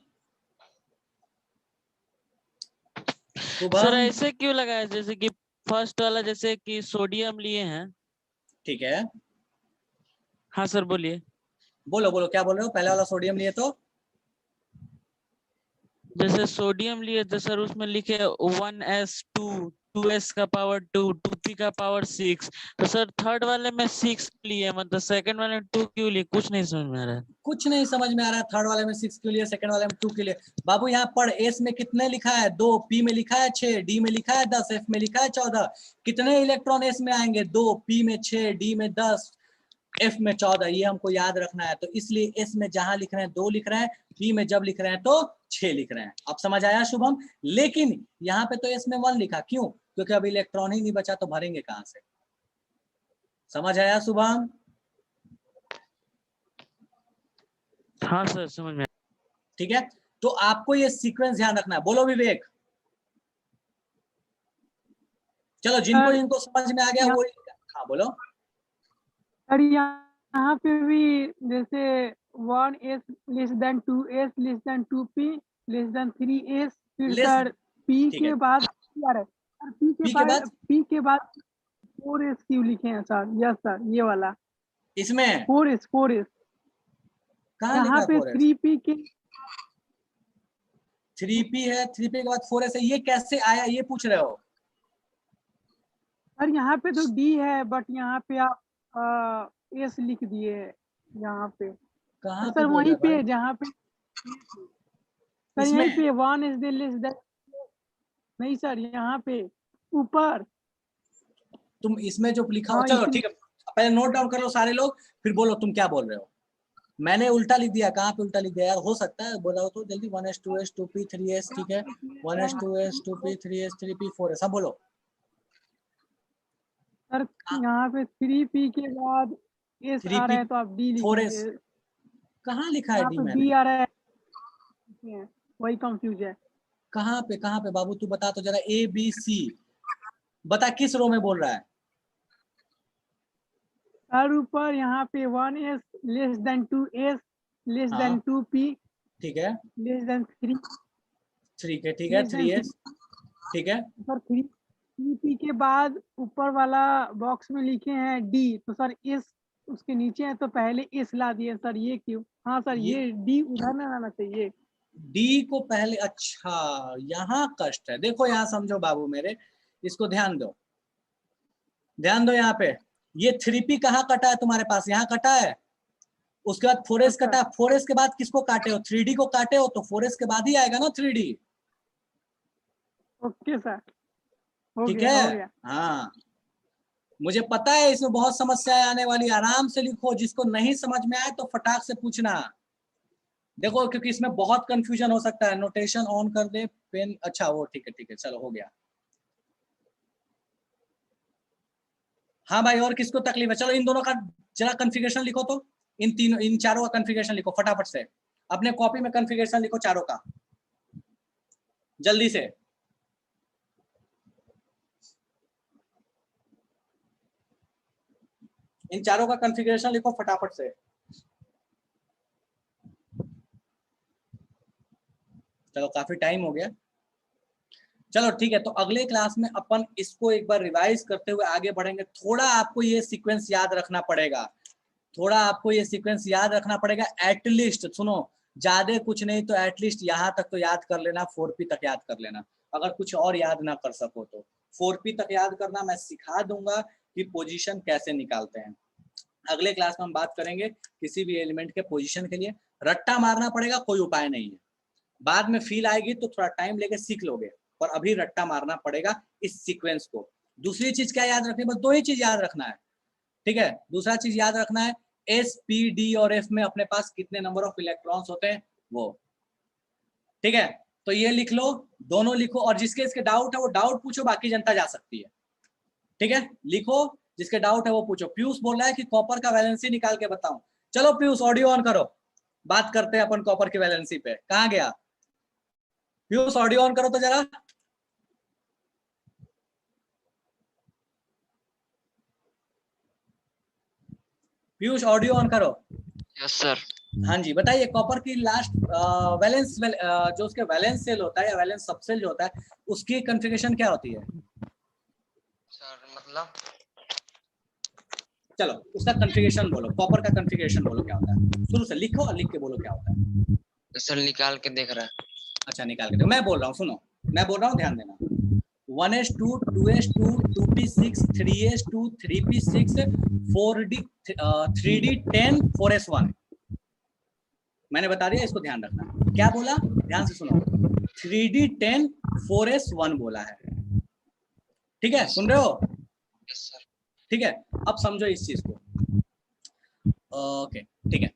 Sir Shubham, ऐसे क्यों लगा है, जैसे कि फर्स्ट वाला जैसे कि सोडियम लिए हैं। ठीक है। हाँ सर बोलिए। बोलो बोलो क्या बोल रहे हो, पहले वाला सोडियम लिए तो जैसे सोडियम लिए तो सर उसमें लिखे 1s2, 2s का पावर 2, 2p का पावर 6। तो सर थर्ड वाले में 6 लिए, मतलब सेकंड वाले में 2 क्यों लिए, कुछ नहीं समझ में आ रहा है। कुछ नहीं समझ में आ रहा है। थर्ड वाले में 6 के लिए, सेकंड वाले में 2 के लिए। बाबू यहाँ पढ़, एस में कितने लिखा है, 2। पी में लिखा है 6, डी में लिखा है 10, एफ में लिखा है 14। कितने इलेक्ट्रॉन एस में आएंगे, 2। पी में 6, डी में 10, एफ में 14। ये हमको याद रखना है। तो इसलिए एस में जहां लिख रहे हैं 2 लिख रहे हैं, पी में जब लिख रहे हैं तो 6 लिख रहे हैं। अब समझ आया शुभम। लेकिन यहाँ पे तो एस में 1 लिखा, क्यों, क्योंकि अब इलेक्ट्रॉन ही नहीं बचा तो भरेंगे कहां से। समझ आया शुभम। हाँ सर समझ में। ठीक है, तो आपको ये सीक्वेंस ध्यान रखना है। बोलो विवेक। चलो जिनको जिनको समझ में आ गया वो, हाँ बोलो। सर यहाँ पे भी जैसे 1s less than 2s less than 2p less than 3s, फिर सर p के बाद p के बाद 4s क्यों लिखे हैं सर? यस सर, ये वाला इसमें 4s कहाँ यहाँ लिखा पे 4s? 3p के 3p है, 3p के बाद 4s है, ये कैसे आया ये पूछ रहे हो? सर यहाँ पे तो d है, बट यहाँ पे आप s लिख दिए यहाँ पे। कहाँ तो पे सर बोल वहीं रहे पे भाई? जहाँ पे सर इसमें? यहीं पे 1 is the less than, नहीं सर यहाँ पे ऊपर। तुम इसमें जो लिखा हो, हाँ, चलो इसी- ठीक है, पहले नोट डाउन कर लो सारे लोग, फिर बोलो तुम क्या बोल रहे हो। मैंने उल्टा लिख दिया, कहाँ पे उल्टा लिख दिया यार? हो सकता है, बोला हो तो जल्दी। 1s 2s 2p 3s, ठीक है, 1s 2s 2p 3s 3p 4s, सब बोलो। सर यहाँ पे 3p के बाद s आ रहा है तो आप d 4s लिखिए। कहाँ लिखा है यहाँ डी पे मैंने? b आ रहा है, वही कंफ्यूज है। कहाँ पे बाबू तू बता तो जरा। ए बी सी बता, किस रो में बोल रहा है? सर ऊपर यहाँ पे 1s less than 2s less than 2p ठीक है, लेस देन 3, ठीक है, ठीक है, 3s, ठीक है। सर 3p के बाद ऊपर वाला बॉक्स में लिखे हैं d, तो सर s उसके नीचे है तो पहले s ला दिए सर, ये क्यों? हाँ सर ये d उधर ना आना चाहिए, डी को पहले, अच्छा यहाँ कष्ट है। देखो यहाँ समझो बाबू मेरे, इसको ध्यान दो, ध्यान दो यहाँ पे। ये 3p कहाँ कटा है तुम्हारे पास? यहाँ कटा है। उसके बाद 4s कटा है। 4s के बाद किसको काटे हो? 3d को काटे हो, तो 4s के बाद ही आएगा ना 3d। ओके सर, हो ठीक गया, हो है, गया। हाँ मुझे पता है इसमें बहुत समस्याएं आने वाली। आराम से लिखो, जिसको नहीं समझ में आए तो फटाक से पूछना। देखो क्योंकि इसमें बहुत कंफ्यूजन हो सकता है। नोटेशन ऑन कर दे पेन, अच्छा वो ठीक है, ठीक है, चलो हो गया। हाँ भाई, और किसको तकलीफ है? चलो इन दोनों का जरा कॉन्फ़िगरेशन लिखो तो। इन चारों का कॉन्फ़िगरेशन लिखो फटाफट से। अपने कॉपी में कॉन्फ़िगरेशन लिखो चारों का, जल्दी से। इन चारों का कॉन्फ़िगरेशन लिखो फटाफट से। चलो काफी टाइम हो गया। चलो ठीक है, तो अगले क्लास में अपन इसको एक बार रिवाइज करते हुए आगे बढ़ेंगे। थोड़ा आपको ये सीक्वेंस याद रखना पड़ेगा, थोड़ा आपको ये सीक्वेंस याद रखना पड़ेगा। एटलीस्ट सुनो, ज्यादा कुछ नहीं तो एटलीस्ट यहाँ तक तो याद कर लेना, 4p तक याद कर लेना। अगर कुछ और याद ना कर सको तो 4p तक याद करना। मैं सिखा दूंगा कि पोजीशन कैसे निकालते हैं। अगले क्लास में हम बात करेंगे किसी भी एलिमेंट के पोजीशन के लिए। रट्टा मारना पड़ेगा, कोई उपाय नहीं है। बाद में फील आएगी तो थोड़ा टाइम लेके सीख लोगे, पर अभी रट्टा मारना पड़ेगा इस सीक्वेंस को। दूसरी चीज क्या याद रखनी है? बस दो ही चीज याद रखना है, ठीक है। दूसरा चीज याद रखना है, एस पी डी और एफ में अपने पास कितने नंबर ऑफ इलेक्ट्रॉन्स होते हैं वो, ठीक है। तो ये लिख लो, दोनों लिखो, और जिसके इसके डाउट है वो डाउट पूछो, बाकी जनता जा सकती है, ठीक है। लिखो, जिसके डाउट है वो पूछो। पीयूष बोल रहा है कि कॉपर का वैलेंसी निकाल के बताऊं। चलो पीयूष ऑडियो ऑन करो, बात करते हैं अपन कॉपर की वैलेंसी पे। कहाँ गया पीयूष? ऑडियो ऑन करो तो जरा। पीयूष ऑडियो ऑन करो। Yes sir. हाँ जी, बताइए कॉपर की लास्ट वैलेंस जो उसके वैलेंस सेल होता है या वैलेंस सबसेल जो होता है, उसकी कॉन्फ़िगरेशन क्या होती है सर मतलब चलो उसका कॉन्फ़िगरेशन बोलो, कॉपर का कॉन्फ़िगरेशन बोलो क्या होता है। शुरू से लिखो और लिख के बोलो क्या होता है। सर निकाल के देख रहा है। अच्छा निकाल के दो। मैं बोल रहा हूँ, सुनो मैं बोल रहा हूँ, ध्यान देना। 1s2 2s2 2p6 3s2 3p6 4d 3d10 4s1। मैंने बता दिया, इसको ध्यान रखना। क्या बोला? ध्यान से सुनो, 3d10 4s1 बोला है, ठीक है, सुन रहे हो? Yes sir. ठीक है, अब समझो इस चीज को। ओके ठीक है,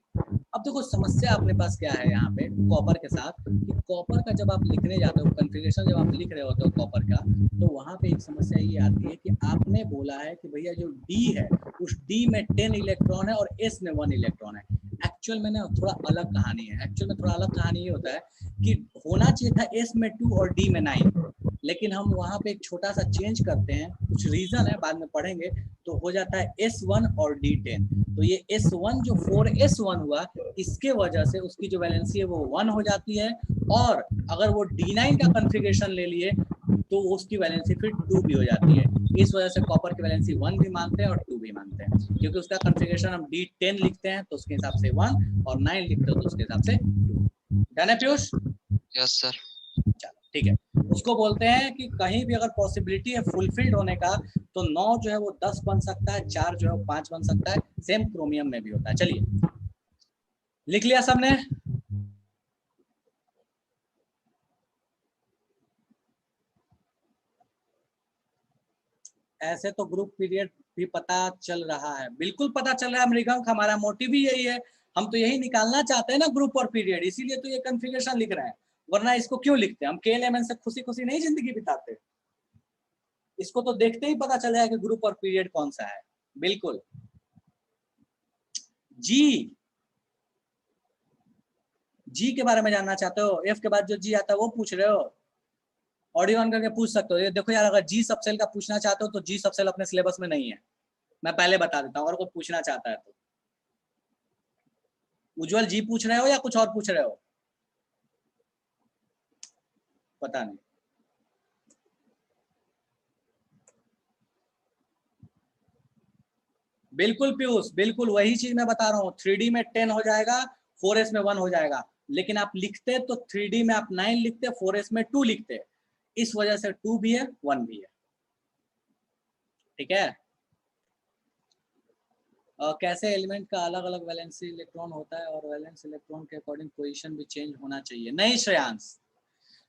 अब देखो समस्या अपने पास क्या है यहाँ पे कॉपर के साथ, कि कॉपर का जब आप लिखने जाते हो कॉन्फ़िगरेशन, जब आप लिख रहे होते हो कॉपर का, तो वहाँ पे एक समस्या ये आती है कि आपने बोला है कि भैया जो डी है उस डी में 10 इलेक्ट्रॉन है और एस में 1 इलेक्ट्रॉन है। एक्चुअल में ना थोड़ा अलग कहानी है। एक्चुअल में थोड़ा अलग कहानी ये होता है कि होना चाहिए था एस में 2 और डी में 9, लेकिन हम वहाँ पे एक छोटा सा चेंज करते हैं, कुछ रीजन है बाद में पढ़ेंगे, तो हो जाता है S1 और D10। तो ये S1 जो 4S1 हुआ, इसके वजह से उसकी जो वैलेंसी है वो 1 हो जाती है, और अगर वो D9 का कॉन्फ़िगरेशन ले लिए तो उसकी वैलेंसी फिर 2 भी हो जाती है। इस वजह से कॉपर की वैलेंसी 1 भी मानते हैं और 2 भी मानते हैं, क्योंकि उसका कॉन्फ़िगरेशन हम D10 लिखते हैं तो उसके हिसाब से 1 और 9 लिखते हो तो उसके हिसाब से 2। डन है पीयूष? Yes sir. चलो ठीक है। उसको बोलते हैं कि कहीं भी अगर पॉसिबिलिटी है फुलफिल्ड होने का तो 9 जो है वो 10 बन सकता है, 4 जो है वो 5 बन सकता है। सेम क्रोमियम में भी होता है। चलिए लिख लिया सबने? ऐसे तो ग्रुप पीरियड भी पता चल रहा है, बिल्कुल पता चल रहा है मृगंक, हमारा मोटिव भी यही है, हम तो यही निकालना चाहते हैं ना ग्रुप और पीरियड, इसीलिए तो ये कॉन्फ़िगरेशन लिख रहे हैं, वरना इसको क्यों लिखते हैं? हम KLMN से खुशी खुशी नहीं जिंदगी बिताते, इसको तो देखते ही पता चल जाएगा कि ग्रुप और पीरियड कौन सा है। बिल्कुल। जी के बारे में जानना चाहते हो? F के बाद जो जी आता है वो पूछ रहे हो? ऑडियो ऑन करके पूछ सकते हो। ये देखो यार, अगर जी सबसेल का पूछना चाहते हो तो जी सबसेल अपने सिलेबस में नहीं है, मैं पहले बता देता हूँ, अगर कोई पूछना चाहता है तो। उज्जवल जी पूछ रहे हो या कुछ और पूछ रहे हो? पता नहीं। बिल्कुल पीयूष, बिल्कुल वही चीज मैं बता रहा हूँ। 3D में 10 हो जाएगा, 4S में 1 हो जाएगा, लेकिन आप लिखते तो 3D में आप 9 लिखते, 4S में 2 लिखते, इस वजह से 2 भी है 1 भी है। ठीक है। कैसे एलिमेंट का अलग अलग वैलेंसी इलेक्ट्रॉन होता है और वैलेंस इलेक्ट्रॉन के अकॉर्डिंग पोजीशन भी चेंज होना चाहिए? नहीं श्रेयांश।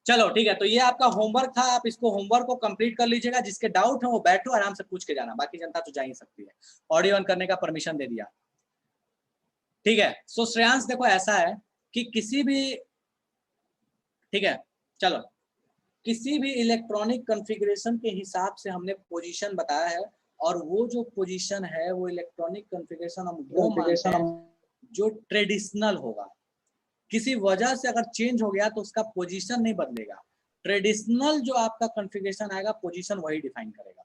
चलो ठीक है, तो ये आपका होमवर्क था, आप इसको होमवर्क को कंप्लीट कर लीजिएगा। जिसके डाउट है वो बैठो आराम से पूछ के जाना, बाकी जनता तो जा ही सकती है। ऑडियो ऑन करने का परमिशन दे दिया, ठीक है। सो श्रेयांश देखो ऐसा है कि किसी भी, ठीक है चलो, किसी भी इलेक्ट्रॉनिक कॉन्फ़िगरेशन के हिसाब से हमने पोजीशन बताया है, और वो जो पोजीशन है वो इलेक्ट्रॉनिक कॉन्फ़िगरेशन हम वो मानते हैं जो ट्रेडिशनल होगा। किसी वजह से अगर चेंज हो गया तो उसका पोजीशन नहीं बदलेगा। ट्रेडिशनल जो आपका कॉन्फ़िगरेशन आएगा पोजीशन वही डिफाइन करेगा।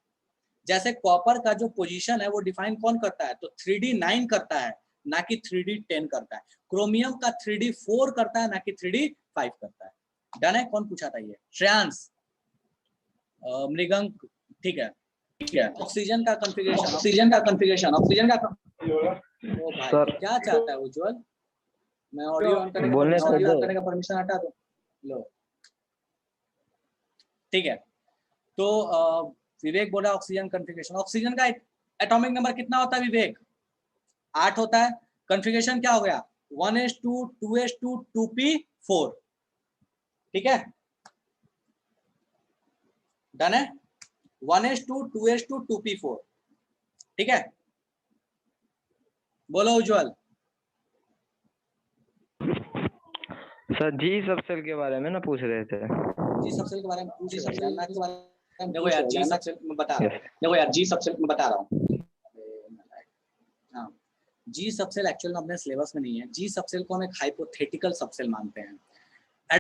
जैसे कॉपर का जो पोजीशन है वो डिफाइन कौन करता है? तो 3D 9 करता है, ना कि 3D 10 करता है। क्रोमियम का 3D 4 करता है, ना कि 3D 5 करता है। डन है? कौन पूछा था ये? श्रेयांश, मृगंक, ठीक है ठीक है। ऑक्सीजन का कॉन्फ़िगरेशन, ऑक्सीजन का कॉन्फ़िगरेशन, ऑक्सीजन का ओ भाई सर। क्या चाहता है उज्जवल? मैं ऑडियो ऑन करने बोलने का, तो ऑडियो ऑन दो। करने का परमिशन हटा दो। लो ठीक है। तो विवेक बोला ऑक्सीजन कॉन्फ़िगरेशन। ऑक्सीजन का एटॉमिक नंबर कितना होता है विवेक? 8 होता है। कॉन्फ़िगरेशन क्या हो गया? 1s2 2s2 2p4। ठीक है, डन है। 1s2 2s2 2p4। ठीक है, बोलो उज्जवल। सर जी सबसेल के बारे में ना पूछ रहे थे। जी सबसेल के बारे में पूछ रहे हैं। देखो यार जी सबसेल में बता रहा हूँ, देखो यार जी सबसेल में बता रहा हूँ। हाँ, जी सबसेल एक्चुअल में अपने सिलेबस में नहीं है। जी सबसेल को हम एक हाइपोथेटिकल सबसेल मानते हैं।